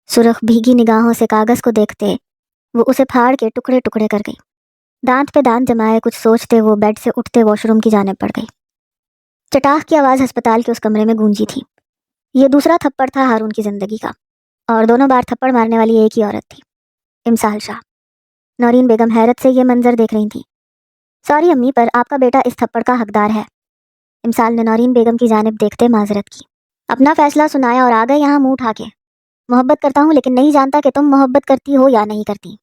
Speaker 1: سرخ بھیگی نگاہوں سے کاغذ کو دیکھتے وہ اسے پھاڑ کے ٹکڑے ٹکڑے کر گئی۔ دانت پہ دانت جمائے کچھ سوچتے وہ بیڈ سے اٹھتے واش روم کی جانب پڑ گئی۔ چٹاخ کی آواز ہسپتال کے اس کمرے میں گونجی تھی۔ یہ دوسرا تھپڑ تھا ہارون کی زندگی کا، اور دونوں بار تھپڑ مارنے والی ایک ہی عورت تھی، امسال شاہ۔ نورین بیگم حیرت سے یہ منظر دیکھ رہی تھی۔ سوری امی، پر آپ کا بیٹا اس تھپڑ کا حقدار ہے۔ امسال نے نورین بیگم کی جانب دیکھتے معذرت کی۔ اپنا فیصلہ سنایا اور آ گئے یہاں منہ اٹھا کے۔ محبت کرتا ہوں لیکن نہیں جانتا کہ تم محبت کرتی ہو یا نہیں کرتی۔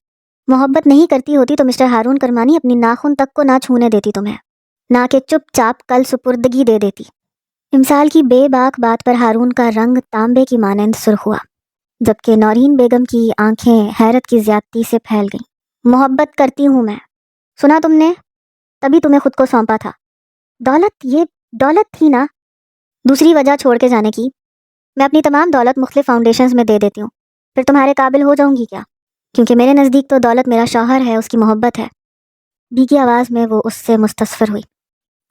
Speaker 1: محبت نہیں کرتی ہوتی تو مسٹر ہارون کرمانی اپنی ناخن تک کو نہ چھونے دیتی تمہیں، نہ کہ چپ چاپ کل سپردگی دے دیتی۔ امسال کی بے باک بات پر ہارون کا رنگ تانبے کی مانند سرخ ہوا، جبکہ نورین بیگم کی آنکھیں حیرت کی زیادتی سے پھیل گئیں۔ محبت کرتی ہوں میں، سنا تم نے؟ تبھی تمہیں خود کو سونپا تھا۔ دولت، یہ دولت تھی نا؟ دوسری وجہ چھوڑ کے جانے کی؟ میں اپنی تمام دولت مختلف فاؤنڈیشنز میں دے دیتی ہوں، پھر تمہارے قابل ہو جاؤں گی کیا؟ کیونکہ میرے نزدیک تو دولت میرا شوہر ہے، اس کی محبت ہے۔ بھیگی آواز میں وہ اس سے مستصفر ہوئی۔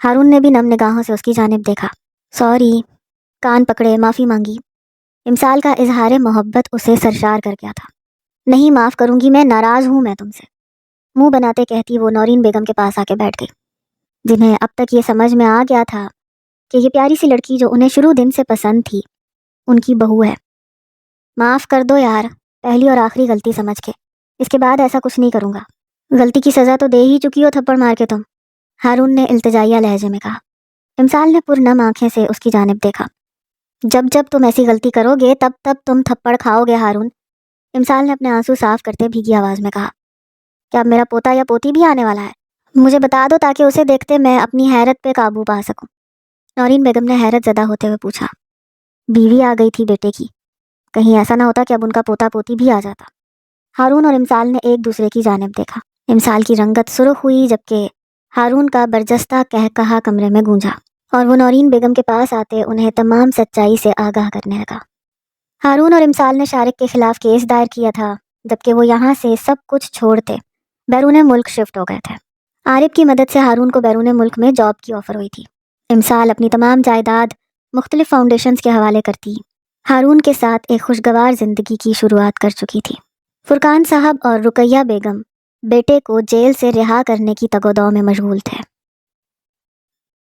Speaker 1: ہارون نے بھی نم نگاہوں سے اس کی جانب دیکھا۔ سوری، کان پکڑے معافی مانگی۔ امسال کا اظہار محبت اسے سرشار کر گیا تھا۔ نہیں معاف کروں گی، میں ناراض ہوں میں تم سے، منہ بناتے کہتی وہ نورین بیگم کے پاس آ کے بیٹھ گئی، جنہیں اب تک یہ سمجھ میں آ گیا تھا کہ یہ پیاری سی لڑکی جو انہیں شروع دن سے پسند تھی ان کی بہو ہے۔ معاف کر دو یار، پہلی اور آخری غلطی سمجھ کے، اس کے بعد ایسا کچھ نہیں کروں گا۔ غلطی کی سزا تو دے ہی چکی ہو تھپڑ مار کے تم، ہارون نے التجائیہ لہجے میں کہا۔ امسال نے پرنم آنکھیں سے اس کی جانب دیکھا۔ جب جب تم ایسی غلطی کرو گے تب تب تم تھپڑ کھاؤ گے ہارون، امسال نے اپنے آنسو صاف کرتے بھیگی آواز میں کہا۔ کیا اب میرا پوتا یا پوتی بھی آنے والا ہے؟ مجھے بتا دو تاکہ اسے دیکھتے میں اپنی حیرت پہ قابو پا سکوں۔ نورین بیگم نے حیرت زدہ ہوتے ہوئے پوچھا۔ بیوی آ گئی تھی بیٹے کی، کہیں ایسا نہ ہوتا کہ اب ان کا پوتا پوتی بھی آ جاتا۔ ہارون اور امسال نے ایک دوسرے کی جانب دیکھا۔ امسال کی رنگت سرخ ہوئی جبکہ ہارون کا برجستہ کہا کمرے میں گونجا، اور وہ نورین بیگم کے پاس آتے انہیں تمام سچائی سے آگاہ کرنے لگا۔ ہارون اور امسال نے شارق کے خلاف کیس دائر کیا تھا، جبکہ وہ یہاں سے سب کچھ چھوڑتے بیرون ملک شفٹ ہو گئے تھے۔ عارف کی مدد سے ہارون کو بیرون ملک میں جاب کی آفر ہوئی تھی۔ امسال اپنی تمام جائیداد مختلف فاؤنڈیشنز کے حوالے کرتی ہارون کے ساتھ ایک خوشگوار زندگی کی شروعات کر چکی تھی۔ فرقان صاحب اور رقیہ بیگم بیٹے کو جیل سے رہا کرنے کی تگ و دو میں مشغول تھے۔